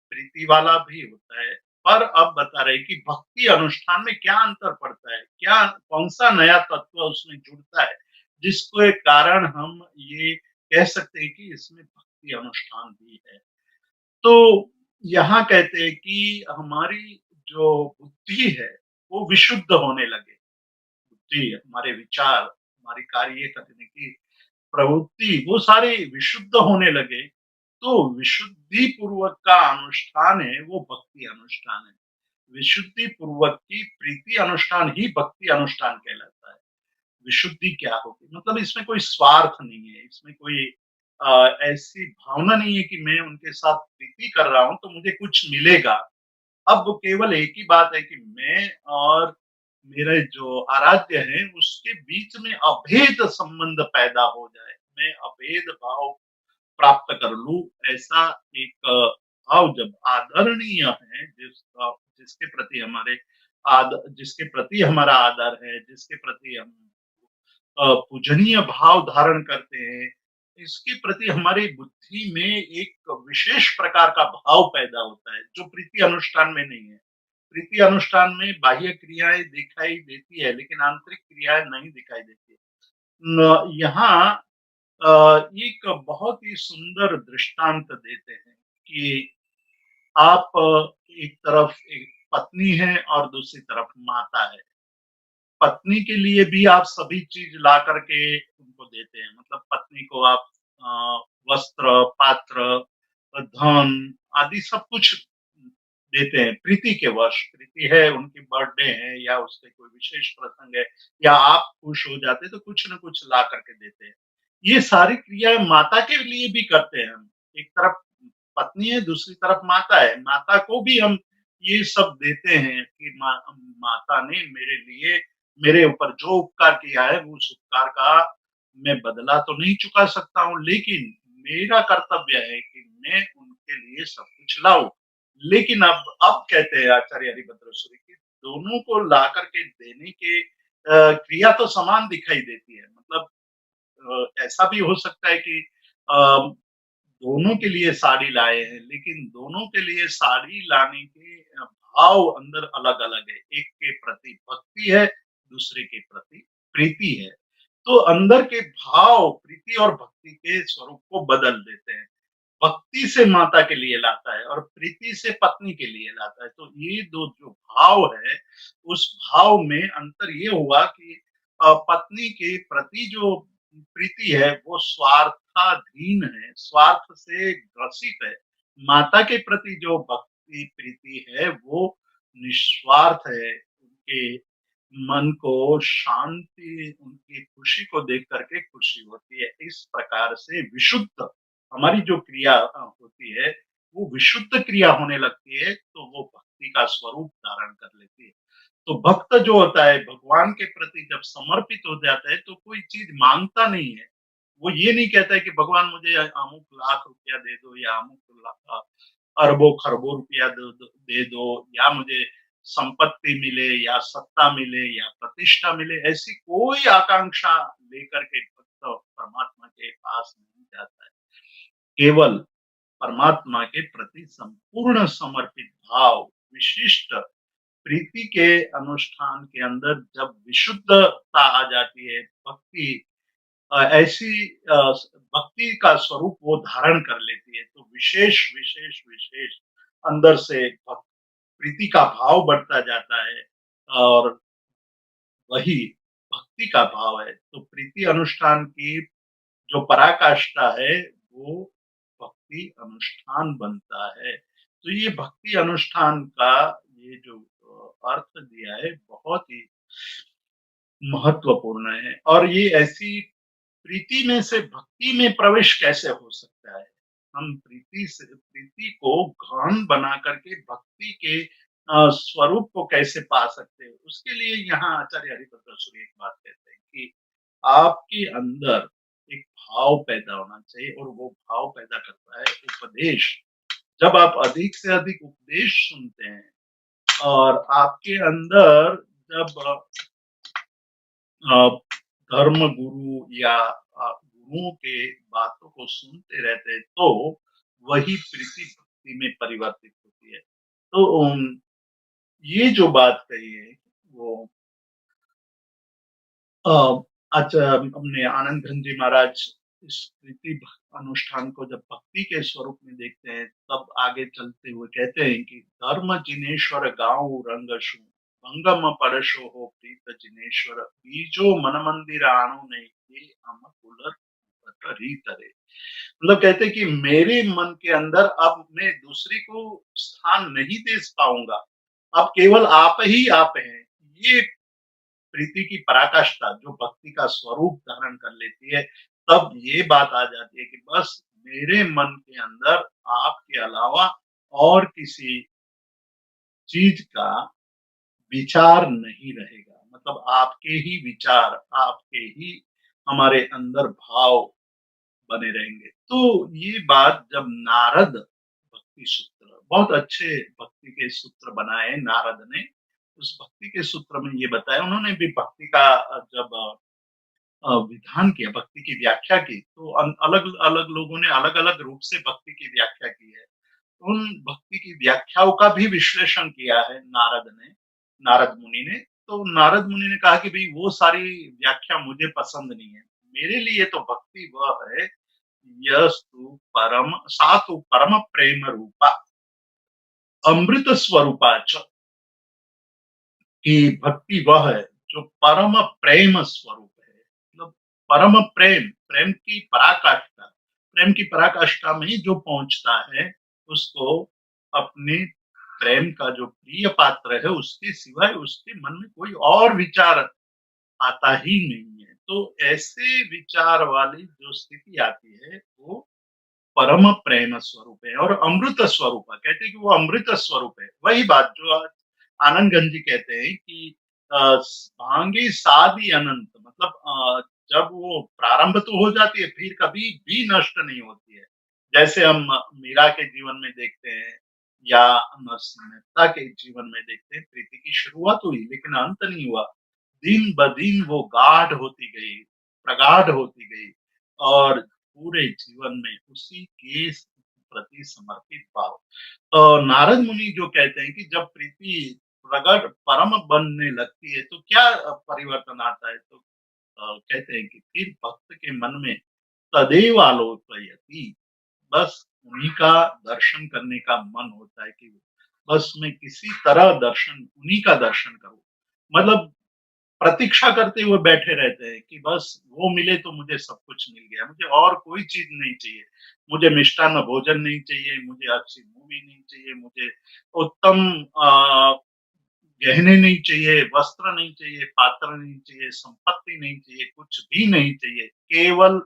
प्रीति वाला भी होता है। पर अब बता रहे हैं कि भक्ति अनुष्ठान में क्या अंतर पड़ता है? क्या कौन-सा नया तत्व उसमें जुड़ता है, जिसके कारण हम ये कह सकते हैं कि इसमें भक्ति अनुष्ठान भी है। तो यहाँ कहते हैं कि हमारी जो बुद्धि है, वो विशुद्ध होने लगे। बुद्धि, हमारे विचार, हमारी कार्य करने की प्रवृत्ति, वो सारे विशुद्ध होने लगे, तो विशुद्धि पूर्वक का अनुष्ठान है, वो भक्ति अनुष्ठान है। विशुद्धि पूर्वक की प्रीति अनुष्ठान ही भक्ति अनुष्ठान कहलाता है। विशुद्धि क्या होगी? मतलब इसमें कोई स्वार्थ नहीं है, इसमें कोई ऐसी भावना नहीं है कि मैं उनके साथ प्रीति कर रहा हूँ, तो मुझे कुछ मिलेगा। अब केवल एक ही बात है कि मैं और मेरे जो आराध्य हैं, उसके बीच में अभेद संबंध पैदा हो जाए। मैं अभेद भाव प्राप्त कर लूँ, ऐसा एक भाव जब आदरणीय है, जिसके प्रति जिसके प्रति हमारा आदर है, जिसके प्रति हम पूजनीय भाव धारण करते हैं, इसके प्रति हमारी बुद्धि में एक विशेष प्रकार का भाव पैदा होता है, जो प्रीति अनुष्ठान में नहीं है। प्रीति अनुष्ठान में बाह्य क्रियाएँ दिखाई देती है, लेकिन आंतरिक क्रियाएँ नहीं दिखाई देती। यहाँ एक बहुत ही सुंदर दृष्टांत देते हैं कि आप एक तरफ एक पत्नी है और दूसरी तरफ माता है। पत्नी के लिए भी आप सभी चीज़ ला कर के उनको देते हैं। मतलब पत्नी को आप वस्त्र, पात्र, धन आदि सब कुछ देते हैं प्रीति के वश। प्रीति है, उनकी बर्थडे है या उसके कोई विशेष प्रसंग है या आप खुश हो जाते हैं तो कुछ न कुछ ला कर के देते हैं। ये सारी क्रियाएँ माता के लिए भी करते हैं हम। एक तरफ पत्नी है, दूसरी तरफ माता है। माता को भी हम ये सब देते हैं कि माता ने मेरे लिए मेरे ऊपर जो उपकार किया है, वो उस उपकार का मैं बदला तो नहीं चुका सकता हूँ, लेकिन मेरा कर्तव्य है कि मैं उनके लिए सब कुछ लाऊँ। लेकिन अब कहते हैं आचार्य हरिभद्र सूरि कि दोनों को ला कर के देने के क्रिया तो समान दिखाई देती है। मतलब ऐसा भी हो सकता है कि अ, दोनों के लिए साड़ी लाए हैं, लेकिन दोनों के लिए साड़ी लाने के भाव अंदर अलग-अलग है। एक के प्रति भक्ति है, दूसरे के प्रति प्रीति है। तो अंदर के भाव प्रीति और भक्ति के स्वरूप को बदल देते हैं। भक्ति से माता के लिए लाता है और प्रीति से पत्नी के लिए लाता है। तो ये 2 जो भाव है, उस भाव में अंतर ये हुआ कि पत्नी के प्रति जो प्रीति है, वो स्वार्थाधीन है, स्वार्थ से ग्रसित है। माता के प्रति जो भक्ति प्रीति है, वो निस्वार्थ है। उनके मन को शांति, उनकी खुशी को देख कर के खुशी होती है। इस प्रकार से विशुद्ध हमारी जो क्रिया होती है, वो विशुद्ध क्रिया होने लगती है, तो वो भक्ति का स्वरूप धारण कर लेती है। तो भक्त जो होता है, भगवान के प्रति जब समर्पित हो जाता है, तो कोई चीज़ माँगता नहीं है। वो ये नहीं कहता है कि भगवान मुझे अमुक लाख रुपया दे दो या अमुक अरबों-खरबों रुपया दे दो या मुझे संपत्ति मिले या सत्ता मिले या प्रतिष्ठा मिले, ऐसी कोई आकांक्षा लेकर के भक्त परमात्मा के पास नहीं जाता है। केवल परमात्मा के प्रति संपूर्ण समर्पित भाव, विशिष्ट प्रीति के अनुष्ठान के अंदर जब विशुद्धता आ जाती है, भक्ति ऐसी भक्ति का स्वरूप वो धारण कर लेती है, तो विशेष अंदर से प्रीति का भाव बढ़ता जाता है और वही भक्ति का भाव है। तो प्रीति अनुष्ठान की जो पराकाष्ठा है, वो भक्ति अनुष्ठान बनता है। तो ये भक्ति अनुष्ठान का ये जो अर्थ दिया है, बहुत ही महत्वपूर्ण है और ये ऐसी प्रीति में से भक्ति में प्रवेश कैसे हो सकता है? हम प्रीति को गहन बना करके भक्ति के स्वरूप को कैसे पा सकते हैं, उसके लिए यहाँ आचार्य हरिभद्र सूरी एक बात कहते हैं कि आपके अंदर एक भाव पैदा होना चाहिए, और वो भाव पैदा करता है उपदेश। जब आप अधिक से अधिक उपदेश सुनते हैं और आपके अंदर जब अ, धर्म गुरु या गुरुओं के बातों को सुनते रहते हैं, तो वही प्रीति भक्ति में परिवर्तित होती है। तो ये जो बात कही है वो अ, अच्छा, अपने आनंद घन जी महाराज इस प्रीति अनुष्ठान को जब भक्ति के स्वरूप में देखते हैं, तब आगे चलते हुए कहते हैं कि धर्म जिनेश्वर गाँव रंगसु भंगम परशो हो प्रीत जिनेश्वर बीजो मन मंदिर आणु नहीं ये हम कुलर ही तरे। मतलब कहते हैं कि मेरे मन के अंदर अब मैं दूसरी को स्थान नहीं दे पाऊंगा, अब केवल आप ही आप हैं। ये प्रीति की पराकाष्ठा जो भक्ति का स्वरूप धारण कर लेती है, तब ये बात आ जाती है कि बस मेरे मन के अंदर आपके अलावा और किसी चीज का विचार नहीं रहेगा। मतलब आपके ही विचार, आपके ही हमारे अंदर भाव बने रहेंगे। तो ये बात जब नारद भक्ति सूत्र, बहुत अच्छे भक्ति के सूत्र बनाए नारद ने, उस भक्ति के सूत्र में ये बताया, उन्होंने भी भक्ति का जब विधान किया, भक्ति की व्याख्या की, तो अलग अलग लोगों ने अलग अलग रूप से भक्ति की व्याख्या की है। उन भक्ति की व्याख्याओं का भी विश्लेषण किया है नारद मुनि ने। तो नारद मुनि ने कहा कि भाई वो सारी व्याख्या मुझे पसंद नहीं है, मेरे लिए तो भक्ति वह है यस्तु परम सातु परम प्रेम रूपा अमृत स्वरूपा च, कि भक्ति वह है जो परम प्रेम स्वरूप है। मतलब परम प्रेम, प्रेम की पराकाष्ठा, प्रेम की पराकाष्ठा में जो पहुंचता है, उसको अपने प्रेम का जो प्रिय पात्र है उसके सिवाय उसके मन में कोई और विचार आता ही नहीं है। तो ऐसे विचार वाली जो स्थिति आती है वो परम प्रेम स्वरूप है और अमृत स्वरूप है। कहते हैं कि वो अमृत स्वरूप है। वही बात जो आनंद गंज जी कहते हैं कि भांगी सादी अनंत, मतलब जब वो प्रारंभ तो हो जाती है, फिर कभी भी नष्ट नहीं होती है। जैसे हम मीरा के जीवन में देखते हैं या नरसिंह मेहता के जीवन में देखते हैं, प्रीति की शुरुआत हुई लेकिन अंत नहीं हुआ। दिन ब दिन वो गाढ़ होती गई, प्रगाढ़ होती गई, और पूरे जीवन में उसी के प्रति समर्पित भाव। नारद मुनि जो कहते हैं कि जब प्रीति प्रगट परम बनने लगती है तो क्या परिवर्तन आता है, तो कहते हैं कि फिर भक्त के मन में तदेव आलोकयति, बस उन्हीं का दर्शन करने का मन होता है कि बस मैं किसी तरह दर्शन, उन्हीं का दर्शन करूं। मतलब प्रतीक्षा करते हुए बैठे रहते हैं कि बस वो मिले तो मुझे सब कुछ मिल गया, मुझे और कोई चीज नहीं चाहिए। मुझे मिष्टान्न भोजन नहीं चाहिए, मुझे अच्छी मूवी नहीं चाहिए, मुझे उत्तम गहने नहीं चाहिए, वस्त्र नहीं चाहिए, पात्र नहीं चाहिए, संपत्ति नहीं चाहिए, कुछ भी नहीं चाहिए, केवल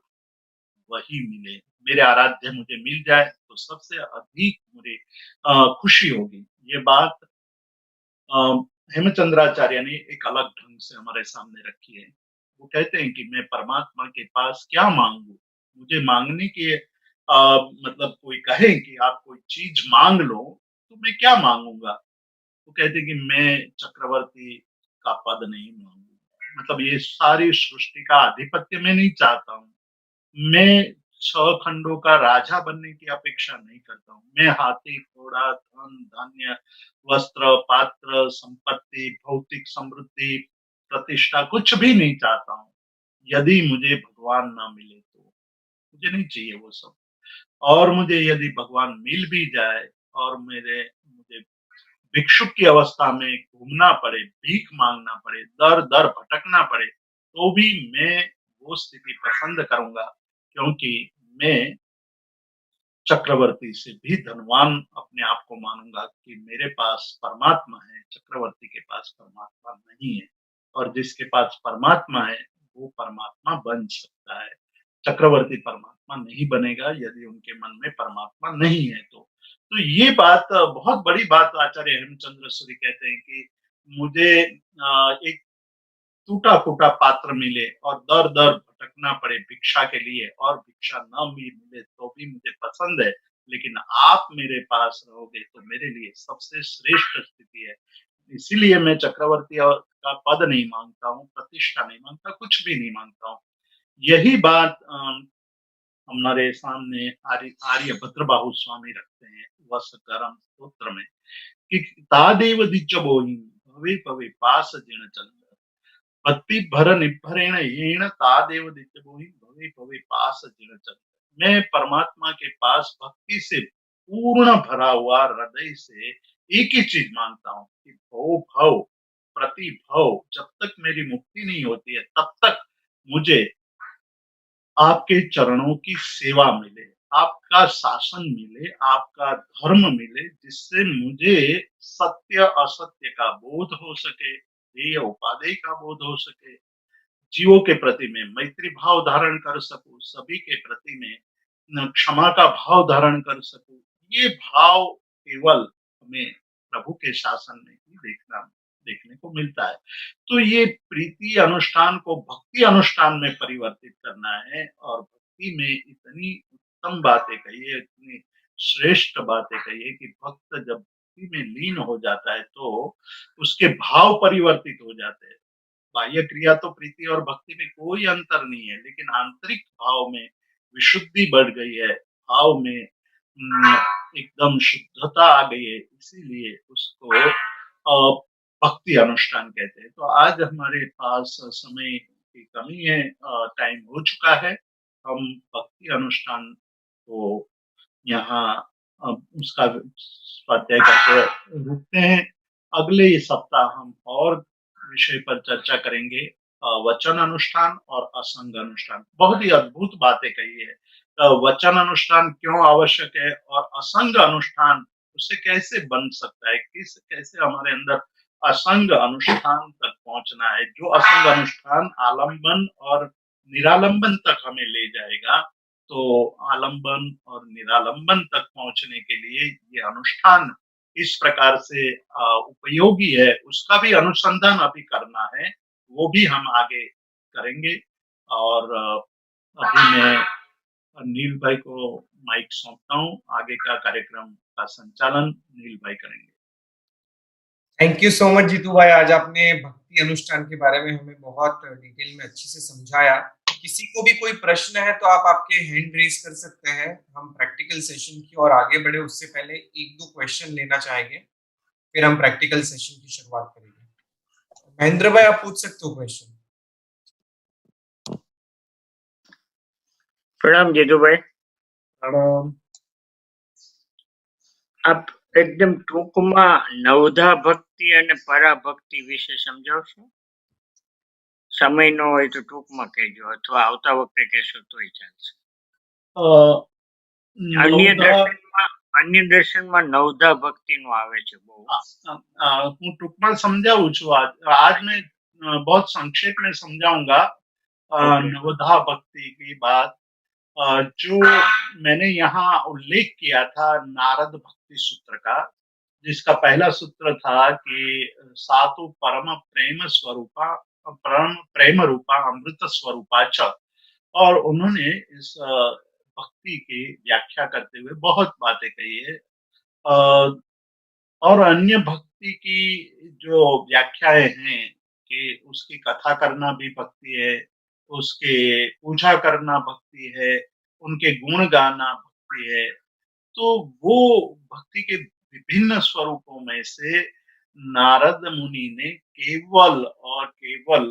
वही मिले, मेरे आराध्य मुझे मिल जाए तो सबसे अधिक मुझे खुशी होगी। ये बात अ, हेमचंद्राचार्य ने एक अलग ढंग से हमारे सामने रखी है। वो कहते हैं कि मैं परमात्मा के पास क्या मांगू, मुझे मांगने के मतलब कोई कहे कि आप कोई चीज मांग लो तो मैं क्या मांगूंगा। वो कहते हैं कि मैं चक्रवर्ती का पद नहीं मांगूंगा, मतलब ये सारी सृष्टि का आधिपत्य मैं नहीं चाहता हूँ। मैं 6 खंडों का राजा बनने की अपेक्षा नहीं करता हूँ। मैं हाथी, घोड़ा, धन, धान्य, वस्त्र, पात्र, संपत्ति, भौतिक समृद्धि, प्रतिष्ठा कुछ भी नहीं चाहता हूँ। यदि मुझे भगवान ना मिले तो मुझे नहीं चाहिए वो सब। और मुझे यदि भगवान मिल भी जाए और मुझे भिक्षुक की अवस्था में घूमना पड़े, भीख मांगना पड़े, दर-दर भटकना पड़े, तो भी मैं वो स्थिति पसंद करूँगा, क्योंकि मैं चक्रवर्ती से भी धनवान अपने आप को मानूँगा कि मेरे पास परमात्मा है, चक्रवर्ती के पास परमात्मा नहीं है। और जिसके पास परमात्मा है, वो परमात्मा बन सकता है। चक्रवर्ती परमात्मा नहीं बनेगा यदि उनके मन में परमात्मा नहीं है तो ये बात बहुत बड़ी बात आचार्य हेमचंद्र सूरी कहते हैं कि मुझे एक टूटा-फूटा पात्र मिले और दर-दर भटकना पड़े भिक्षा के लिए और भिक्षा न भी मिले तो भी मुझे पसंद है, लेकिन आप मेरे पास रहोगे तो मेरे लिए सबसे श्रेष्ठ स्थिति है। इसीलिए मैं चक्रवर्ती का पद नहीं माँगता हूँ, प्रतिष्ठा नहीं माँगता, कुछ भी नहीं माँगता हूँ। यही बात हमारे सामने आर्यभद्र बाहु स्वामी रखते हैं वसकरम स्तोत्र में कि तादेव दिज्ज बोहिं भवे भवे पास जिण चल भक्ति भर निभरेण येण तादेव दिज्ज बोहिं भवे भवे पास जिण चल। मैं परमात्मा के पास भक्ति से पूर्ण भरा हुआ हृदय से एक ही चीज मांगता हूँ कि भव भव प्रति भव जब तक मेरी मुक्ति नहीं होती है तब तक मुझे आपके चरणों की सेवा मिले, आपका शासन मिले, आपका धर्म मिले, जिससे मुझे सत्य असत्य का बोध हो सके, ध्येय उपादेय का बोध हो सके, जीवों के प्रति में मैत्री भाव धारण कर सकूं, सभी के प्रति में क्षमा का भाव धारण कर सकूं। ये भाव केवल हमें प्रभु के शासन में ही देखने को मिलता है। तो ये प्रीति अनुष्ठान को भक्ति अनुष्ठान में परिवर्तित करना है और भक्ति में इतनी उत्तम बातें कही है, इतनी श्रेष्ठ बातें कही है कि भक्त जब भक्ति में लीन हो जाता है तो उसके भाव परिवर्तित हो जाते हैं। बाह्य क्रिया तो प्रीति और भक्ति में कोई अंतर नहीं है, लेकिन आंतरिक भाव में विशुद्धि बढ़ गई है, भाव में एकदम शुद्धता आ गई है, इसीलिए उसको भक्ति अनुष्ठान कहते हैं। तो आज हमारे पास समय की कमी है, टाइम हो चुका है, हम भक्ति अनुष्ठान को यहाँ उसका स्वाध्याय करके रुकते हैं। अगले सप्ताह हम और विषय पर चर्चा करेंगे, वचन अनुष्ठान और असंग अनुष्ठान। बहुत ही अद्भुत बातें कही है। वचन अनुष्ठान क्यों आवश्यक है और असंग अनुष्ठान उससे कैसे बन सकता है, कैसे हमारे अंदर असंग अनुष्ठान तक पहुंचना है, जो असंग अनुष्ठान आलंबन और निरालंबन तक हमें ले जाएगा। तो आलंबन और निरालंबन तक पहुंचने के लिए ये अनुष्ठान इस प्रकार से उपयोगी है, उसका भी अनुसंधान अभी करना है, वो भी हम आगे करेंगे। और अभी मैं नील भाई को माइक सौंपता हूँ, आगे का कार्यक्रम का संचालन नील भाई करेंगे। Thank you so much Jitu भाई, आज आपने भक्ति अनुष्ठान के बारे में हमें बहुत डिटेल में अच्छे से समझाया। किसी को भी कोई प्रश्न है तो आप आपके हैंड रेज कर सकते हैं, हम प्रैक्टिकल सेशन की ओर आगे बढ़े उससे पहले एक दो क्वेश्चन लेना चाहेंगे, फिर हम प्रैक्टिकल सेशन की शुरुआत करेंगे। महेंद्र भाई आप पूछ सकते हो क्वेश्चन। प्रणाम जीतू भाई। प्रणाम। आप એકદમ ટૂંકમાં નવધા ભક્તિ અને પરાભક્તિ વિશે સમજાવશો? સમય ન હોય તો ટૂંકમાં કહેજો, અથવા આવતા વખતે કહેશો તોય ચાલશે. અન્ય દર્શનમાં નવધા ભક્તિનું આવે છે બહુ. હું ટૂંકમાં સમજાવું છું। आज मैं बहुत संक्षेप में समझाऊंगा नवधा भक्ति की बात। जो मैंने यहाँ उल्लेख किया था नारद भक्ति सूत्र का, जिसका पहला सूत्र था कि सातु परम प्रेम स्वरूपा परम प्रेम रूपा अमृत स्वरूपा च, और उन्होंने इस भक्ति की व्याख्या करते हुए बहुत बातें कही है। और अन्य भक्ति की जो व्याख्याएं हैं कि उसकी कथा करना भी भक्ति है, उसके पूजा करना भक्ति है, उनके गुण गाना भक्ति है। तो वो भक्ति के विभिन्न स्वरूपों में से नारद मुनि ने केवल और केवल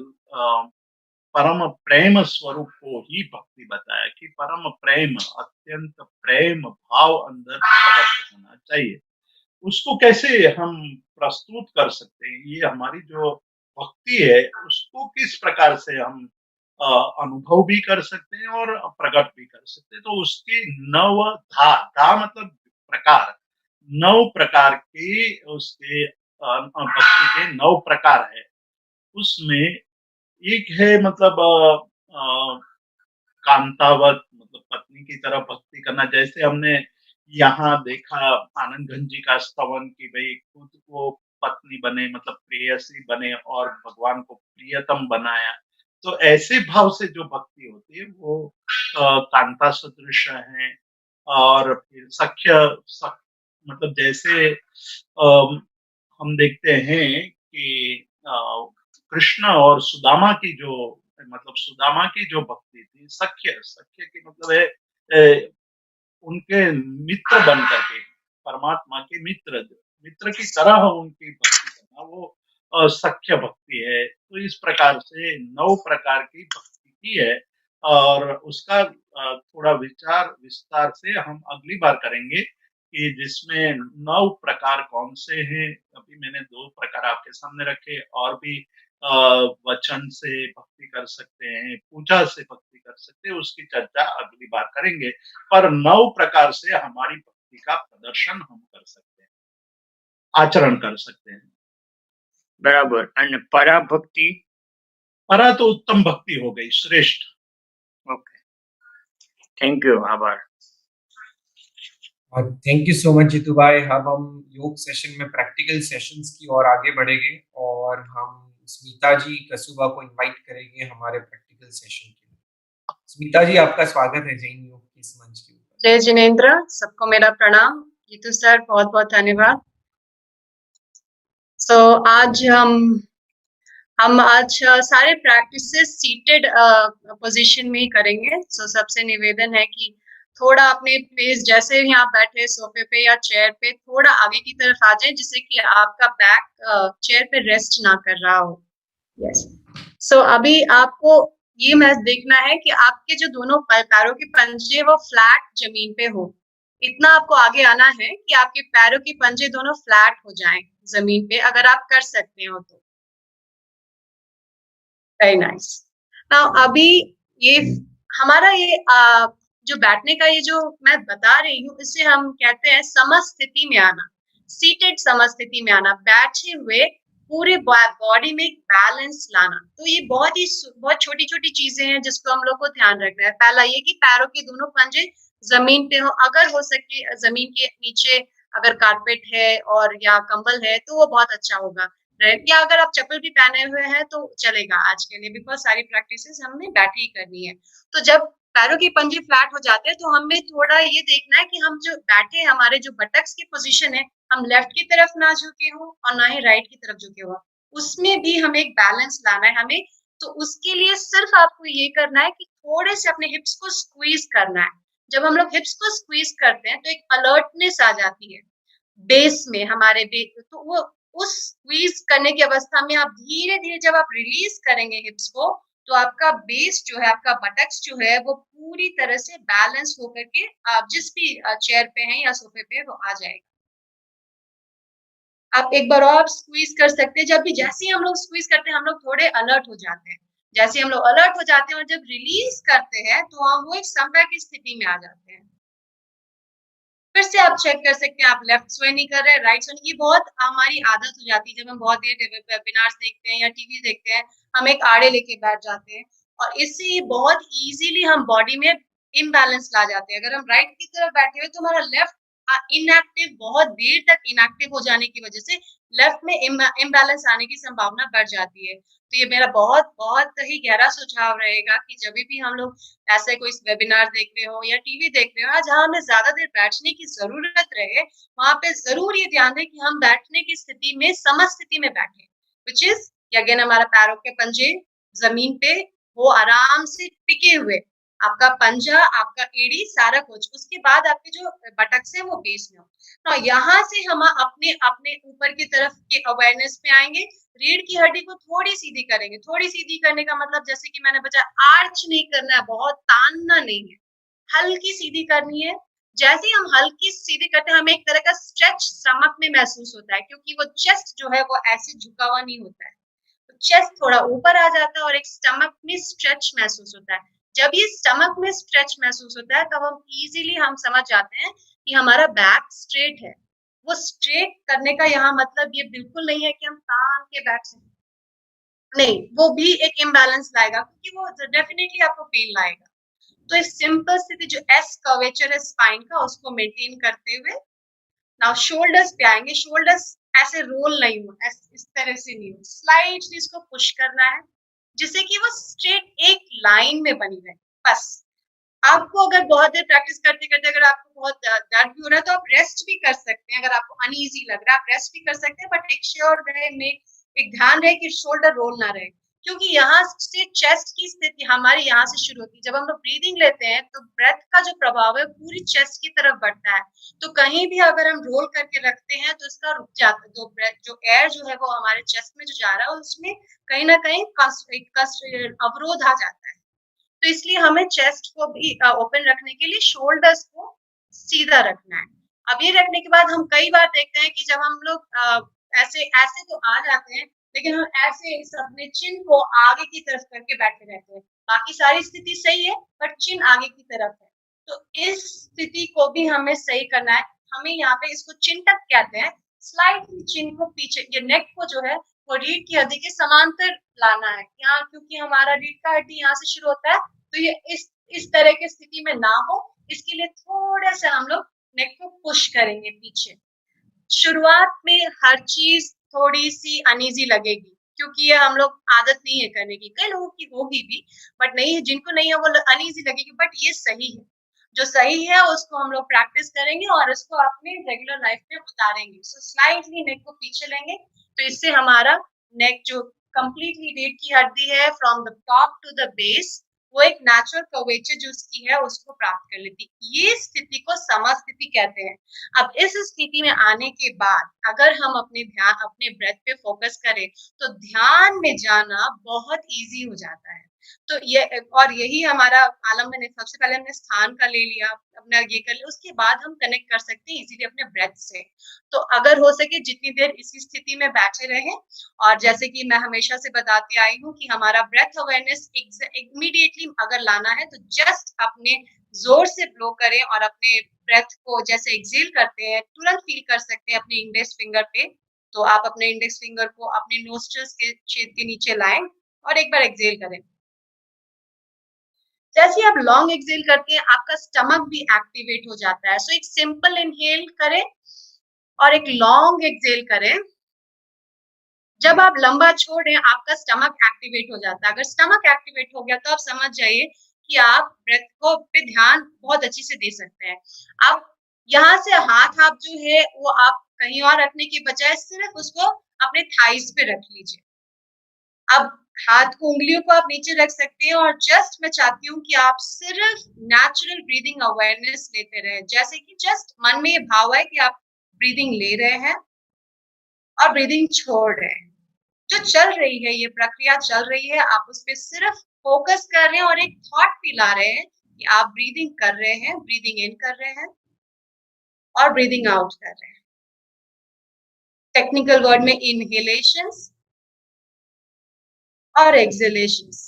परम प्रेम स्वरूप को ही भक्ति बताया कि परम प्रेम, अत्यंत प्रेम भाव अंदर प्रकट होना चाहिए। उसको कैसे हम प्रस्तुत कर सकते हैं, ये हमारी जो भक्ति है उसको किस प्रकार से हम अनुभव भी कर सकते हैं और प्रकट भी कर सकते हैं। तो उसके नव धा मतलब प्रकार, 9 प्रकार के उसके भक्ति के 9 प्रकार है। उसमें एक है मतलब कांतावत मतलब पत्नी की तरह भक्ति करना, जैसे हमने यहाँ देखा आनंद जी का स्तवन कि भाई खुद को पत्नी बने मतलब प्रेयसी बने और भगवान को प्रियतम बनाया। तो ऐसे भाव से जो भक्ति होती है वो कांता सदृश है। और फिर मतलब जैसे हम देखते हैं कि कृष्ण और सुदामा की जो मतलब सुदामा की जो भक्ति थी, सख्य सख्य की मतलब है उनके मित्र बन करके परमात्मा के मित्र मित्र की तरह उनकी भक्ति करना वो सख्य भक्ति है। तो इस प्रकार से 9 प्रकार की भक्ति की है और उसका थोड़ा विचार विस्तार से हम अगली बार करेंगे कि जिसमें 9 प्रकार कौन से हैं। अभी मैंने 2 प्रकार आपके सामने रखे और भी वचन से भक्ति कर सकते हैं, पूजा से भक्ति कर सकते हैं, उसकी चर्चा अगली बार करेंगे। पर 9 प्रकार से हमारी भक्ति का प्रदर्शन हम कर सकते हैं, आचरण कर सकते हैं। बराबर। અને પરાભક્તિ? परा तो उत्तम भक्ति हो गई, श्रेष्ठ। ओके, थैंक यू, आभार। Thank you so much Jitu भाई। अब हम योग सेशन में प्रैक्टिकल सेशंस की ओर आगे बढ़ेंगे और हम स्मिता जी कसूबा को इनवाइट करेंगे हमारे प्रैक्टिकल सेशन के लिए। स्मिता जी, आपका स्वागत है जैन योग के इस मंच के ऊपर। जय जिनेंद्र, सबको मेरा प्रणाम। जीतू सर, बहुत बहुत धन्यवाद। आज हम आज सारे प्रैक्टिसेस सीटेड पोजीशन में ही करेंगे। सबसे निवेदन है कि थोड़ा अपने फेस जैसे ही आप बैठे सोफे पे या चेयर पे थोड़ा आगे की तरफ आ जाए, जिससे कि आपका बैक चेयर पे रेस्ट ना कर रहा हो। यस। अभी आपको ये मैच देखना है कि आपके जो दोनों पैरों के पंजे वो फ्लैट जमीन पे हो। इतना आपको आगे आना है कि आपके पैरों के पंजे दोनों फ्लैट हो जाएं जमीन पे, अगर आप कर सकते हो तो। Very nice. नाउ अभी ये हमारा ये जो बैठने का ये जो मैं बता रही हूँ, इसे हम कहते हैं समस्थिति में आना, सीटेड समस्थिति में आना, बैठे हुए पूरे बॉडी में बैलेंस लाना। तो ये बहुत छोटी छोटी चीजें हैं जिसको हम लोग को ध्यान रखना है। पहला ये कि पैरों के दोनों पंजे जमीन पे हो, अगर हो सके जमीन के नीचे अगर कारपेट है और या कंबल है तो वो बहुत अच्छा होगा। या अगर आप चप्पल भी पहने हुए हैं तो चलेगा आज के लिए, बिकॉज सारी प्रैक्टिसेस हमने बैठे ही करनी है। तो जब पैरों के पंजे फ्लैट हो जाते हैं तो हमें थोड़ा ये देखना है कि हम जो बैठे हमारे जो बटक्स की पोजीशन है, हम लेफ्ट की तरफ ना झुके हो और ना ही राइट की तरफ झुके हो, उसमें भी हमें एक बैलेंस लाना है हमें। तो उसके लिए सिर्फ आपको ये करना है कि थोड़े से अपने हिप्स को स्क्वीज करना है। जब हम लोग हिप्स को स्क्वीज करते हैं तो एक अलर्टनेस आ जाती है बेस में, हमारे बेस। तो वो उस स्क्वीज करने की अवस्था में आप धीरे धीरे जब आप रिलीज करेंगे हिप्स को, तो आपका बेस जो है, आपका बटक्स जो है, वो पूरी तरह से बैलेंस होकर के आप जिस भी चेयर पे हैं या सोफे पे वो आ जाएगा। आप एक बार और स्क्वीज कर सकते हैं। जब भी जैसे ही हम लोग स्क्वीज करते हैं हम लोग थोड़े अलर्ट हो जाते हैं। जैसे हम लोग अलर्ट हो जाते हैं और जब रिलीज करते हैं तो हम वो एक समवैय की स्थिति में आ जाते हैं। फिर से आप चेक कर सकते हैं, आप लेफ्ट स्वे नहीं कर रहे हैं, राइट स्वे। ये बहुत हमारी आदत हो जाती है जब हम बहुत देर वेबिनार्स देखते हैं या टीवी देखते हैं, हम एक आड़े लेके बैठ जाते हैं और इससे बहुत इजीली हम बॉडी में इम्बैलेंस ला जाते हैं। अगर हम राइट की तरफ बैठे हुए तो हमारा लेफ्ट इनएक्टिव, बहुत देर तक इनएक्टिव हो जाने की वजह से लेफ्ट में इम्बैलेंस आने की संभावना बढ़ जाती है। तो ये मेरा बहुत बहुत ही गहरा सुझाव रहेगा कि जब भी हम लोग ऐसे कोई वेबिनार देख रहे हो या टीवी देख रहे हो, जहाँ हमें ज्यादा देर बैठने की जरूरत रहे, वहां पे जरूर ये ध्यान दें कि हम बैठने की स्थिति में समस्थिति में बैठे, विच इज अगेन हमारा पैरों के पंजे जमीन पे वो आराम से टिके हुए, आपका पंजा, आपका एड़ी, सारा कुछ। उसके बाद आपके जो बटक्स है वो बेस में हो। तो यहाँ से हम अपने अपने ऊपर की तरफ के अवेयरनेस में आएंगे। रीढ़ की हड्डी को थोड़ी सीधी करेंगे। थोड़ी सीधी करने का मतलब जैसे कि मैंने बताया, आर्च नहीं करना है, बहुत तानना नहीं है, हल्की सीधी करनी है। जैसे ही हम हल्की सीधी करते हैं हमें एक तरह का स्ट्रेच स्टमक में महसूस होता है, क्योंकि वो चेस्ट जो है वो ऐसे झुका हुआ नहीं होता है, तो चेस्ट थोड़ा ऊपर आ जाता है और एक स्टमक में स्ट्रेच महसूस होता है। जब ये स्टमक में स्ट्रेच महसूस होता है तब हम इजीली हम समझ जाते हैं कि हमारा बैक स्ट्रेट है। वो स्ट्रेट करने का यहाँ मतलब ये बिल्कुल नहीं है कि हम तान के बैठ सकते, नहीं, वो भी एक इम्बैलेंस लाएगा, क्योंकि वो डेफिनेटली आपको पेन लाएगा। तो इस सिंपल स्थिति जो एस कर्वेचर है स्पाइन का, उसको मेंटेन करते हुए नाउ शोल्डर्स पे आएंगे। शोल्डर्स ऐसे रोल नहीं हो, इस तरह से नहीं हो, स्लाइडली इसको पुश करना है जिससे कि वो स्ट्रेट एक लाइन में बनी रहे। बस आपको अगर बहुत देर प्रैक्टिस करते करते अगर आपको बहुत दर्द भी हो रहा है तो आप रेस्ट भी कर सकते हैं। अगर आपको अनईजी लग रहा है आप रेस्ट भी कर सकते हैं, बट एक श्योर रहे में एक ध्यान रहे कि शोल्डर रोल ना रहे, क्योंकि यहाँ से चेस्ट की स्थिति हमारी यहाँ से शुरू होती है। जब हम लोग ब्रीदिंग लेते हैं तो ब्रेथ का जो प्रभाव है पूरी चेस्ट की तरफ बढ़ता है, तो कहीं भी अगर हम रोल करके रखते हैं तो इसका रुक जाता है, तो ब्रेथ जो एयर जो है वो हमारे चेस्ट में जो जा रहा है उसमें कहीं ना कहीं अवरोध आ जाता है। तो इसलिए हमें चेस्ट को भी ओपन रखने के लिए शोल्डर्स को सीधा रखना है। अब ये रखने के बाद हम कई बार देखते हैं कि जब हम लोग ऐसे ऐसे तो आ जाते हैं, लेकिन हम ऐसे अपने चिन को आगे की तरफ करके बैठे रहते हैं। बाकी सारी स्थिति सही है पर चिन आगे की तरफ है, तो इस स्थिति को भी हमें सही करना है। हमें यहाँ पे इसको चिन टक कहते हैं। स्लाइटली चिन को पीछे, ये नेक को जो है वो रीढ़ की हड्डी के समांतर लाना है यहाँ, क्योंकि हमारा रीढ़ का हड्डी यहाँ से शुरू होता है, तो ये इस तरह की स्थिति में ना हो, इसके लिए थोड़ा सा हम लोग नेक को पुश करेंगे पीछे। शुरुआत में हर चीज थोड़ी सी अनईजी लगेगी, क्योंकि ये हम लोग आदत नहीं है करने की, कई लोगों की होगी भी, बट नहीं है, जिनको नहीं है वो अनईजी लगेगी, बट ये सही है। जो सही है उसको हम लोग प्रैक्टिस करेंगे और उसको अपने रेगुलर लाइफ में उतारेंगे। सो स्लाइटली नेक को पीछे लेंगे, तो इससे हमारा नेक जो कंप्लीटली रीढ़ की हड्डी है from the top to the base, वो एक नेचुरल कर्वेचर जो उसकी है उसको प्राप्त कर लेती। ये स्थिति को समस्थिति कहते हैं। अब इस स्थिति में आने के बाद अगर हम अपने ब्रेथ पे फोकस करें तो ध्यान में जाना बहुत इजी हो जाता है। तो ये और यही हमारा आलम ने सबसे पहले हमने स्थान का ले लिया, अपना ये कर लिया, उसके बाद हम कनेक्ट कर सकते हैं इजीली अपने ब्रेथ से। तो अगर हो सके जितनी देर इसी स्थिति में बैठे रहें, और जैसे कि मैं हमेशा से बताती आई हूँ कि हमारा ब्रेथ अवेयरनेस इमीडिएटली अगर लाना है तो जस्ट अपने जोर से ब्लो करें और अपने ब्रेथ को जैसे एक्सेल करते हैं तुरंत फील कर सकते हैं अपने इंडेक्स फिंगर पे। तो आप अपने इंडेक्स फिंगर को अपने नोस्ट्रल्स के छेद के नीचे लाएं और एक बार एक्सेल करें। जैसे आप लॉन्ग एक्सेल करते हैं आपका स्टमक भी एक्टिवेट हो जाता है। सो एक सिंपल इनहेल करें और एक लॉन्ग एक्सेल करें। जब आप लंबा छोड़ रहे हैं आपका स्टमक एक्टिवेट हो जाता है। अगर स्टमक एक्टिवेट हो गया तो आप समझ जाइए कि आप ब्रेथ को पे ध्यान बहुत अच्छी से दे सकते हैं। अब यहाँ से हाथ आप जो है वो आप कहीं और रखने के बजाय सिर्फ उसको अपने थाइस पे रख लीजिए। अब हाथ को, उंगलियों को आप नीचे रख सकते हैं और जस्ट मैं चाहती हूँ कि आप सिर्फ नेचुरल ब्रीदिंग अवेयरनेस लेते रहे, जैसे कि जस्ट मन में ये भाव है कि आप ब्रीदिंग ले रहे हैं और ब्रीदिंग छोड़ रहे हैं। जो चल रही है, ये प्रक्रिया चल रही है, आप उस पर सिर्फ फोकस कर रहे हैं और एक थॉट भी ला रहे हैं कि आप ब्रीदिंग कर रहे हैं, ब्रीदिंग इन कर रहे हैं और ब्रीदिंग आउट कर रहे हैं। टेक्निकल वर्ड में इनहेलेशंस और एक्सहेलेशंस।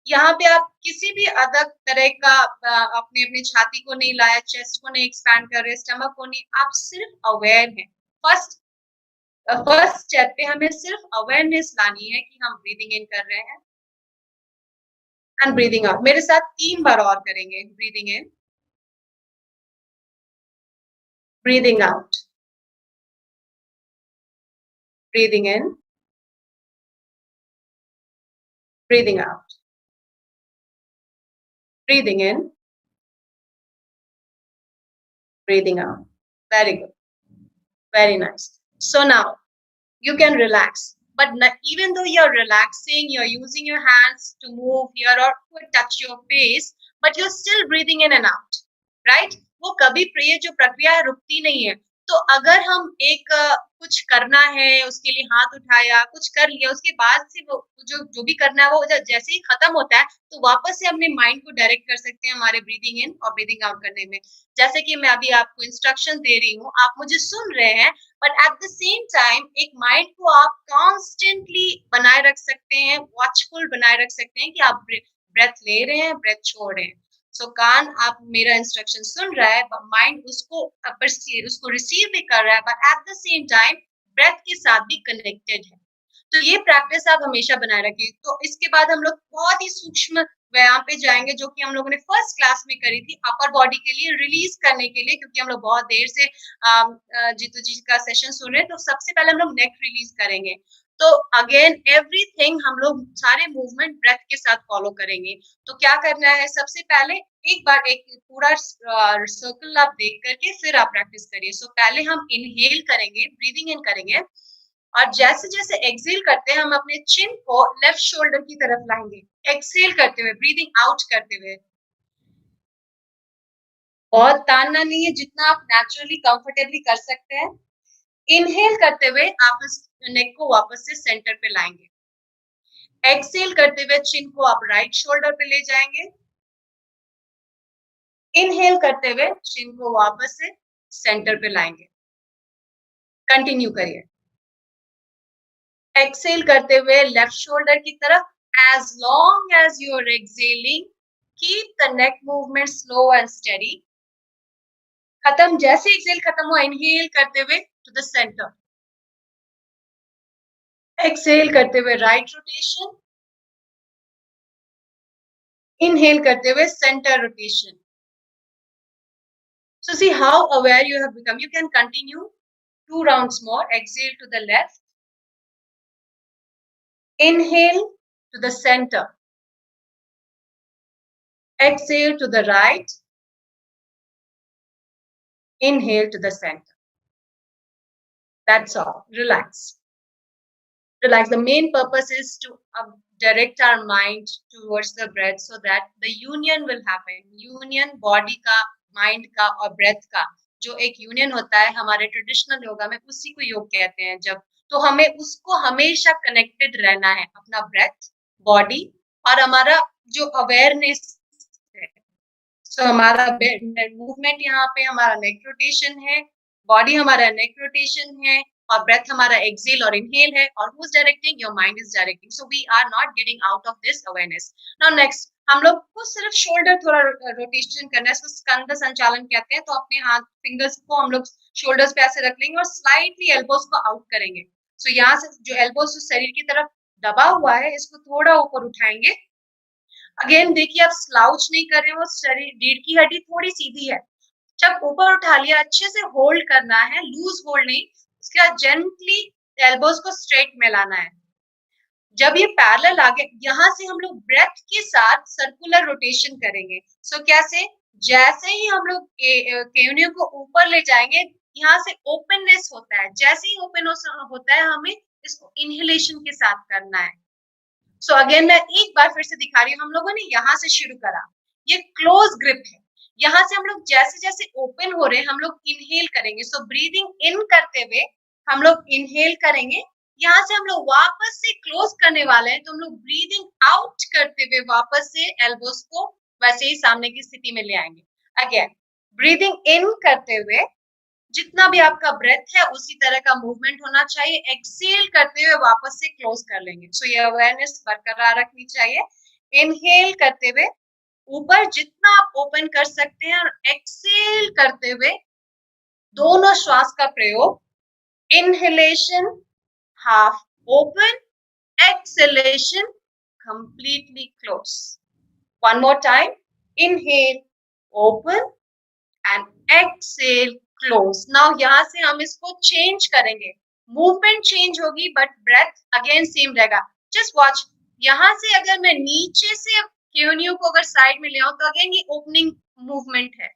यहाँ पे आप किसी भी अलग तरह का अपने अपने छाती को नहीं लाया, चेस्ट को नहीं एक्सपैंड कर रहे, स्टमक को नहीं, आप सिर्फ अवेयर हैं। फर्स्ट स्टेप पे हमें सिर्फ अवेयरनेस लानी है कि हम ब्रीदिंग इन कर रहे हैं एंड ब्रीदिंग आउट। मेरे साथ 3 बार और करेंगे। Breathing in, breathing out, breathing in, breathing out, breathing in, breathing out. Very good, very nice. So now you can relax, but even though you're relaxing, you're using your hands to move here or touch your face, but you're still breathing in and out, right? वो कभी ये जो प्रक्रिया है रुकती नहीं है। तो अगर हम एक कुछ करना है, उसके लिए हाथ उठाया, कुछ कर लिया, उसके बाद से वो जो भी करना है वो जैसे ही खत्म होता है तो वापस से अपने माइंड को डायरेक्ट कर सकते हैं हमारे ब्रीदिंग इन और ब्रीदिंग आउट करने में। जैसे कि मैं अभी आपको इंस्ट्रक्शन दे रही हूँ, आप मुझे सुन रहे हैं, but at the same time एक माइंड को आप कॉन्स्टेंटली बनाए रख सकते हैं, वॉचफुल बनाए रख सकते हैं कि आप ब्रेथ ले रहे हैं, ब्रेथ छोड़ रहे हैं। सो कान आप मेरा इंस्ट्रक्शन सुन रहा है, माइंड उसको रिसीव भी कर रहा है, but at the same time breath के साथ भी कनेक्टेड है। तो ये प्रैक्टिस आप हमेशा बनाए रखिए। तो इसके बाद हम लोग बहुत ही सूक्ष्म व्यायाम पे जाएंगे जो कि हम लोगों ने फर्स्ट क्लास में करी थी अपर बॉडी के लिए रिलीज करने के लिए, क्योंकि हम लोग बहुत देर से जीतू जी का सेशन सुन रहे हैं। तो सबसे पहले हम लोग नेक रिलीज करेंगे। तो अगेन एवरीथिंग हम लोग सारे मूवमेंट ब्रेथ के साथ फॉलो करेंगे। तो क्या करना है, सबसे पहले एक बार एक पूरा सर्कल आप देख करके फिर आप प्रैक्टिस करिए। सो पहले हम इनहेल करेंगे, ब्रीदिंग इन करेंगे, और जैसे जैसे एक्सहेल करते हैं हम अपने चिन को लेफ्ट शोल्डर की तरफ लाएंगे, एक्सहेल करते हुए, ब्रीदिंग आउट करते हुए। बहुत तानना नहीं है, जितना आप नेचुरली कंफर्टेबली कर सकते हैं। इनहेल करते हुए आप इस नेक को वापस से सेंटर पे लाएंगे। एक्सहेल करते हुए चिन को आप राइट शोल्डर पे ले जाएंगे। इनहेल करते हुए चिन को वापस से सेंटर पे लाएंगे। कंटिन्यू करिए। एक्सहेल करते हुए लेफ्ट शोल्डर की तरफ। As long as you are exhaling, keep the neck movement slow and steady. खत्म, जैसे एक्सहेल खत्म हुआ इनहेल करते हुए टू द सेंटर। एक्सहेल करते हुए राइट रोटेशन। इनहेल करते हुए centre rotation. So see how aware you have become. You can continue 2 rounds more. Exhale to the left. Inhale to the center. Exhale to the right. Inhale to the center. That's all. Relax. Relax. The main purpose is to direct our mind towards the breath so that the union will happen. Union body का, mind का और breath का जो एक union होता है हमारे traditional yoga में, उसी को योग कहते हैं। जब तो हमें उसको हमेशा कनेक्टेड रहना है, अपना ब्रेथ, बॉडी और हमारा जो अवेयरनेस है। सो हमारा मूवमेंट यहाँ पे हमारा नेक रोटेशन है, बॉडी हमारा नेक रोटेशन है और ब्रेथ हमारा एक्सहेल और इनहेल है। और who's directing? Your mind is directing. So we are not getting out of this awareness. Now next, हम लोग को सिर्फ शोल्डर थोड़ा रोटेशन करना है, इसको स्कंद संचालन कहते हैं। तो अपने हाथ फिंगर्स को हम लोग शोल्डर्स पे ऐसे रख लेंगे और स्लाइटली एल्बोस को आउट करेंगे। सो यहाँ से जो एल्बोस शरीर की तरफ दबा हुआ है इसको थोड़ा ऊपर उठाएंगे। अगेन देखिए आप स्लाउच नहीं कर रहे हो, शरीर रीढ़ की हड्डी थोड़ी सीधी है। जब ऊपर उठा लिया अच्छे से होल्ड करना है, लूज होल्ड नहीं। उसके बाद जेंटली एल्बोस को स्ट्रेट में लाना है। जब ये पैरेलल आ गए, यहाँ से हम लोग ब्रेथ के साथ सर्कुलर रोटेशन करेंगे। सो कैसे? जैसे ही हम लोग केवनियों को ऊपर ले जाएंगे, यहाँ से ओपननेस होता है। जैसे ही ओपन होता है हमें इसको इनहेलेशन के साथ करना है। सो अगेन मैं एक बार फिर से दिखा रही हूँ। हम लोगों ने यहाँ से शुरू करा, ये क्लोज ग्रिप है। यहाँ से हम लोग जैसे जैसे ओपन हो रहे हैं हम लोग इनहेल करेंगे। सो ब्रीदिंग इन करते हुए हम लोग इनहेल करेंगे। यहाँ से हम लोग वापस से क्लोज करने वाले हैं, तो हम लोग ब्रीदिंग आउट करते हुए वापस से एल्बोस को वैसे ही सामने की स्थिति में ले आएंगे। अगेन ब्रीदिंग इन करते हुए जितना भी आपका ब्रेथ है उसी तरह का मूवमेंट होना चाहिए। एक्सहेल करते हुए वापस से क्लोज कर लेंगे। सो ये अवेयरनेस बरकरार रखनी चाहिए। इनहेल करते हुए ऊपर जितना आप ओपन कर सकते हैं और एक्सहेल करते हुए दोनों श्वास का प्रयोग। Inhalation half open, exhalation completely close. One more time. Inhale, open and exhale, close. Now यहाँ से हम इसको चेंज करेंगे। मूवमेंट चेंज होगी बट ब्रेथ अगेन सेम रहेगा। जस्ट वॉच, यहाँ से अगर मैं नीचे से केवनियों को अगर साइड में ले आऊं तो अगेन ये ओपनिंग मूवमेंट है।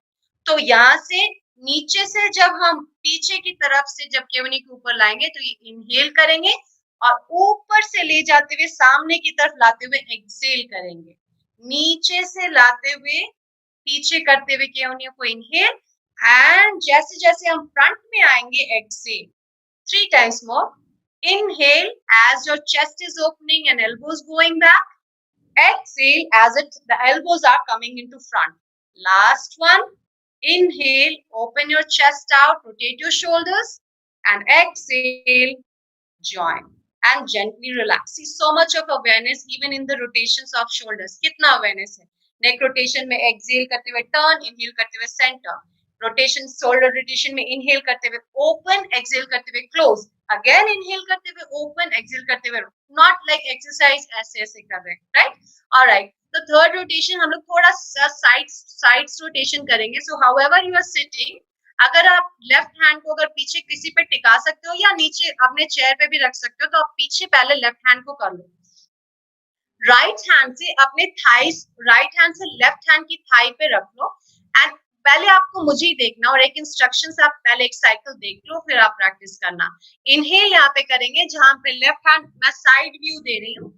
तो यहाँ से नीचे से जब हम पीछे की तरफ से जब केवनी के ऊपर लाएंगे तो ये इनहेल करेंगे और ऊपर से ले जाते हुए सामने की तरफ लाते हुए एक्सहेल करेंगे। नीचे से लाते हुए पीछे करते हुए केवनियों को इनहेल एंड जैसे जैसे हम फ्रंट में आएंगे exhale. 3 times more. Inhale as your chest is opening and elbows going back. Exhale as the elbows are coming into front. Last one. Inhale, open your chest out, rotate your shoulders, and exhale, join and gently relax. See so much of awareness even in the rotations of shoulders. कितना awareness है? Neck rotation में exhale करते हुए turn, inhale करते हुए center. Rotation, shoulder rotation में inhale करते हुए open, exhale करते हुए close. Again inhale करते हुए open, exhale करते हुए, not like exercise ऐसे ऐसे कर रहे हैं, right? All right. तो थर्ड रोटेशन हम लोग थोड़ा सा साइड्स रोटेशन करेंगे. So however you are sitting, अगर आप लेफ्ट हैंड को अगर पीछे किसी पे टिका सकते हो या नीचे अपने चेयर पे भी रख सकते हो, तो आप पीछे पहले लेफ्ट हैंड को कर लो. राइट हैंड से अपने थाइस, राइट हैंड से लेफ्ट हैंड की थाई पे रख लो. एंड पहले आपको मुझे ही देखना और एक इंस्ट्रक्शन से आप पहले एक साइकिल देख लो, फिर आप प्रैक्टिस करना. इनहेल यहाँ पे करेंगे जहां पे लेफ्ट हैंड, मैं साइड व्यू दे रही हूँ,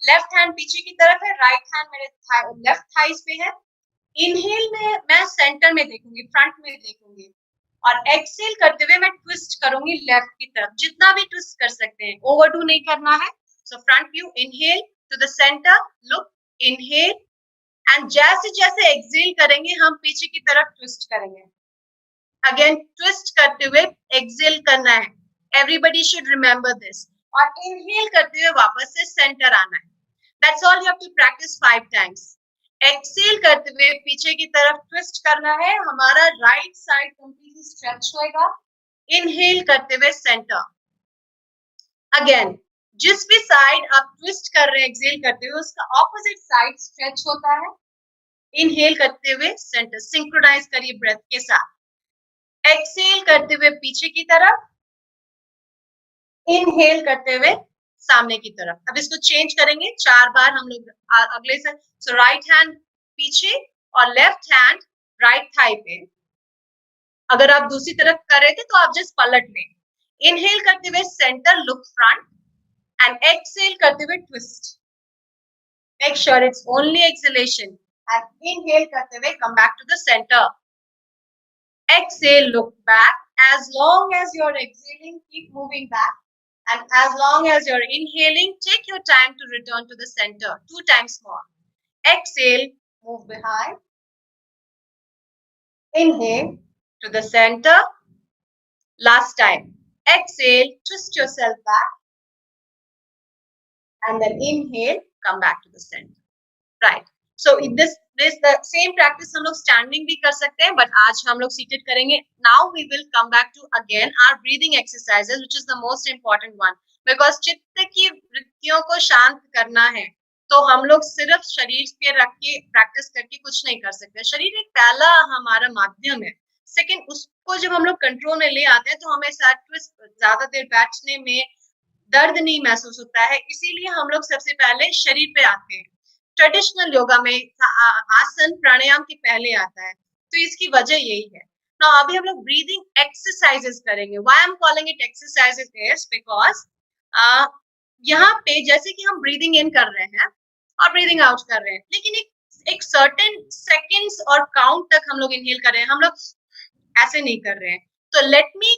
लेफ्ट हैंड पीछे की तरफ है, राइट हैंड मेरे लेफ्ट थाइस पे है. इनहेल में मैं सेंटर में देखूंगी, फ्रंट में देखूंगी, और एक्सेल करते हुए मैं ट्विस्ट करूंगी लेफ्ट की तरफ, जितना भी ट्विस्ट कर सकते हैं, ओवरडू नहीं करना है. So front view, inhale to the centre, look, inhale, and जैसे जैसे एक्सेल करेंगे हम पीछे की तरफ ट्विस्ट करेंगे. अगेन ट्विस्ट करते हुए एक्सेल करना है. Everybody should remember this. और इनहेल करते हुए वापस से सेंटर आना है. That's all. You have to practise 5 times. Exhale करते हुए पीछे की तरफ ट्विस्ट करना है. हमारा राइट साइड कंप्लीटली स्ट्रेच होएगा. इनहेल करते हुए सेंटर. अगेन जिस भी साइड आप ट्विस्ट कर रहे हैं एक्सेल करते हुए, उसका ऑपोजिट साइड स्ट्रेच होता है. इनहेल करते हुए सेंटर, सिंक्रोनाइज करिए ब्रेथ के साथ. एक्सेल करते हुए पीछे की तरफ, इनहेल करते हुए सामने की तरफ. अब इसको चेंज करेंगे 4 बार हम लोग अगले से. सो राइट हैंड पीछे और लेफ्ट हैंड राइट थाई पे. अगर आप दूसरी तरफ कर रहे थे तो आप जस्ट पलट लें. इनहेल करते हुए centre, look front, and exhale करते हुए twist. Make sure it's only exhalation. And inhale करते हुए come back to the center. Exhale, look back. As long as you're exhaling, keep moving back. And as long as you're inhaling, take your time to return to the center. 2 times more. Exhale, move behind. Inhale to the center. Last time. Exhale, twist yourself back. And then inhale, come back to the center. Right. So this the same practice हम लोग standing भी कर सकते हैं, but आज हम लोग seated करेंगे. Now we will come back to again our breathing exercises, which is the most important one, because चित्त की वृत्तियों को शांत करना है, तो हम लोग सिर्फ शरीर पे रख के प्रैक्टिस करके कुछ नहीं कर सकते. शरीर एक पहला हमारा माध्यम है. सेकंड, उसको जब हम लोग कंट्रोल में ले आते हैं तो हमें ज्यादा देर बैठने में दर्द नहीं महसूस होता है. इसीलिए हम लोग सबसे पहले शरीर पे आते हैं. ट्रेडिशनल योगा में आसन प्राणायाम के पहले आता है, तो इसकी वजह यही है. ना अभी हम लोग ब्रीदिंग एक्सरसाइजेस करेंगे. Why I am calling it exercises is because यहाँ पे जैसे कि हम ब्रीदिंग इन कर रहे हैं और ब्रीदिंग आउट कर रहे हैं, लेकिन एक सर्टेन सेकेंड्स और काउंट तक हम लोग इनहेल कर रहे हैं. हम लोग ऐसे नहीं कर रहे हैं. तो let me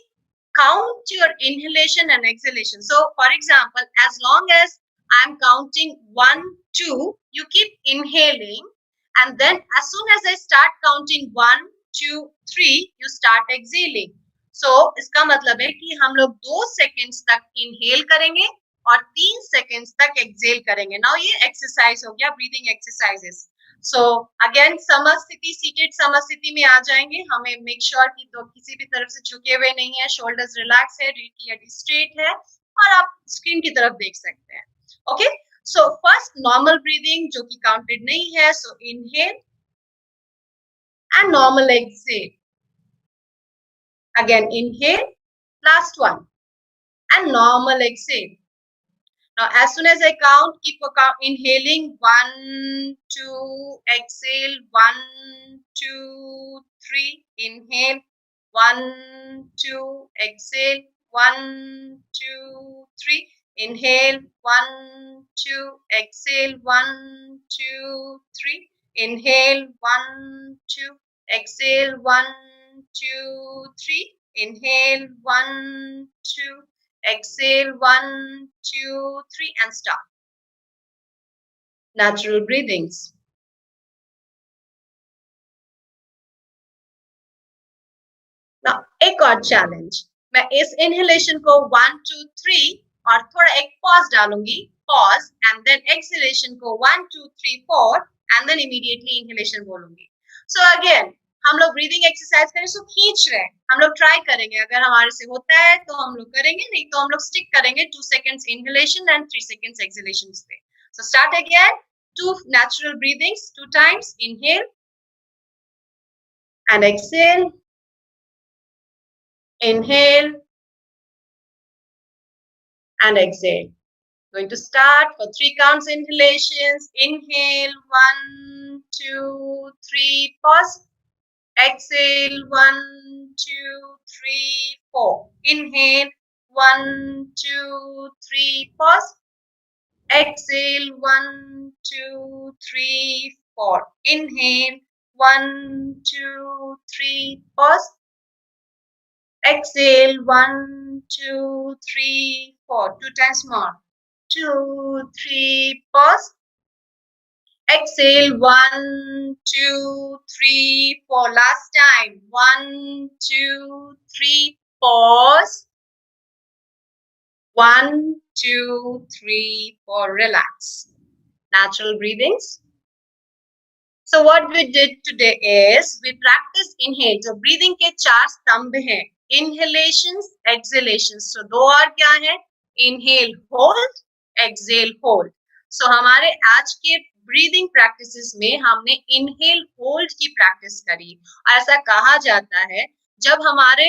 count your inhalation and exhalation. So for example, as long as I'm counting 1, 2, you keep inhaling, and then as soon as I start counting 1, 2, 3, you start exhaling. So इसका मतलब है कि हम लोग 2 seconds तक inhale करेंगे और 3 seconds तक exhale करेंगे. Now ये exercise हो गया, breathing exercises. So again समस्थिति, seated समस्थिति में आ जाएंगे. हमें make sure कि तो किसी भी तरफ से झुके हुए नहीं है, shoulders relax है, रीढ़ की हड्डी straight है, और आप स्क्रीन की तरफ देख सकते हैं. Okay, so first normal breathing जो कि counted नहीं है. So inhale and normal exhale. Again inhale, last one, and normal exhale. Now, as soon as I count, keep inhaling 1, 2, exhale 1, 2, 3, inhale 1, 2, exhale 1, 2, 3, inhale 1, 2, exhale 1, 2, 3, inhale 1, 2, exhale 1, 2, 3, inhale 1, 2. Exhale 1, 2, 3 and stop. Natural breathings. Now एक और challenge. मैं इस inhalation को 1, 2, 3 और थोड़ा एक pause डालूंगी, pause, and then exhalation को 1, 2, 3, 4 and then immediately inhalation बोलूंगी. So again हम लोग ब्रीदिंग एक्सरसाइज करें, सो खींच रहे हैं, हम लोग ट्राई करेंगे. अगर हमारे से होता है तो हम लोग करेंगे, नहीं तो हम लोग स्टिक करेंगे 2 seconds inhalation and 3 seconds exhalation पे. So start again. 2 natural breathings, 2 times. Inhale and exhale. Inhale and exhale. Going to start for 3 counts inhalations. Inhale, 1, 2, 3, pause. Exhale, 1, 2, 3, 4. Inhale, 1, 2, 3, pause. Exhale, 1, 2, 3, 4. Inhale, 1, 2, 3, pause. Exhale, 1, 2, 3, 4. 2 times more. 2, 3, pause. Exhale, 1, 2, 3, 4. Last time. 1, 2, 3, pause. 1, 2, 3, 4. Relax. Natural breathings. So what we did today is we practice inhale. So breathing के 4 स्तंभ हैं. Inhalations, exhalations. So 2 और क्या है? Inhale, hold, exhale, hold. So हमारे आज के breathing practices में हमने इनहेल होल्ड की प्रैक्टिस करी. ऐसा कहा जाता है जब हमारे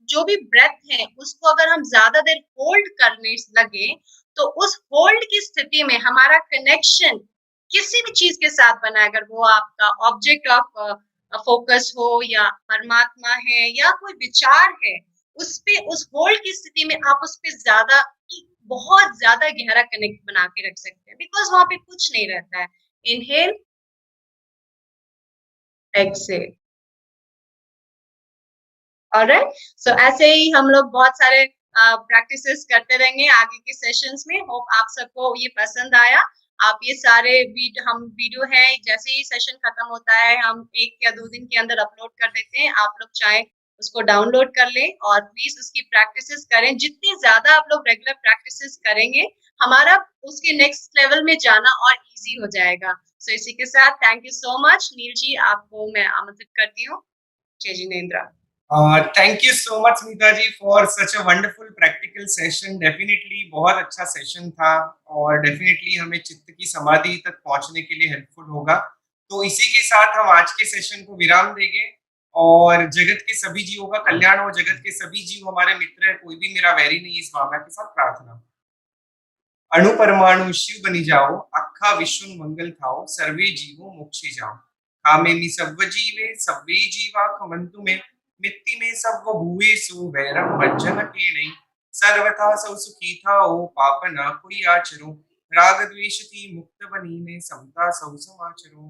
जो भी ब्रेथ है उसको अगर हम ज्यादा देर होल्ड करने लगे तो उस होल्ड की स्थिति में हमारा कनेक्शन किसी भी चीज के साथ बना है, अगर वो आपका ऑब्जेक्ट ऑफ फोकस हो या परमात्मा है या कोई विचार है, उस पे उस होल्ड की स्थिति में आप उस पे ज्यादा बहुत ज्यादा गहरा कनेक्ट बना के रख सकते हैं बिकॉज वहां पे कुछ नहीं रहता है. Inhale, Excel. ऑलराइट, सो ऐसे ही हम लोग बहुत सारे प्रैक्टिसेस करते रहेंगे आगे के सेशंस में. होप आप सबको ये पसंद आया. आप ये सारे हम वीडियो है जैसे ही सेशन खत्म होता है हम 1 या 2 दिन के अंदर अपलोड कर देते हैं. आप लोग चाहे उसको डाउनलोड कर लें और प्लीज उसकी प्रैक्टिसेस करें. जितनी ज्यादा आप लोग रेगुलर प्रैक्टिसेस करेंगे हमारा उसके नेक्स्ट लेवल में जाना और इजी हो जाएगा. सो इसी के साथ थैंक यू सो मच. नील जी, आपको मैं आमंत्रित करती हूँ. जय Jinendra. Thank you so much Smita ji for such a wonderful practical session. Definitely बहुत अच्छा सेशन था और डेफिनेटली हमें चित्त की समाधि तक पहुंचने के लिए हेल्पफुल होगा. तो इसी के साथ हम आज के सेशन को विराम देंगे और जगत के सभी जीवों का कल्याण हो. जगत के सभी जीव हमारे मित्र है, कोई भी मेरा वैरी नहीं. इस भावना के साथ प्रार्थना. अणु परमाणु शिव बनी जाओ, अखा विश्व मंगल थाओ, सर्वे जीवो मोक्षे जाओ. कामे मी सव्व जीवे सव्वे जीवा खमंतु में, मित्ति में सव्व भूवेषु वैरम भज्जन के नहीं. सर्वथा सौ सुखी थाओ, पाप न कोई आचरो, राग द्वेष थी मुक्त बनी में, समता सौ समाचरो.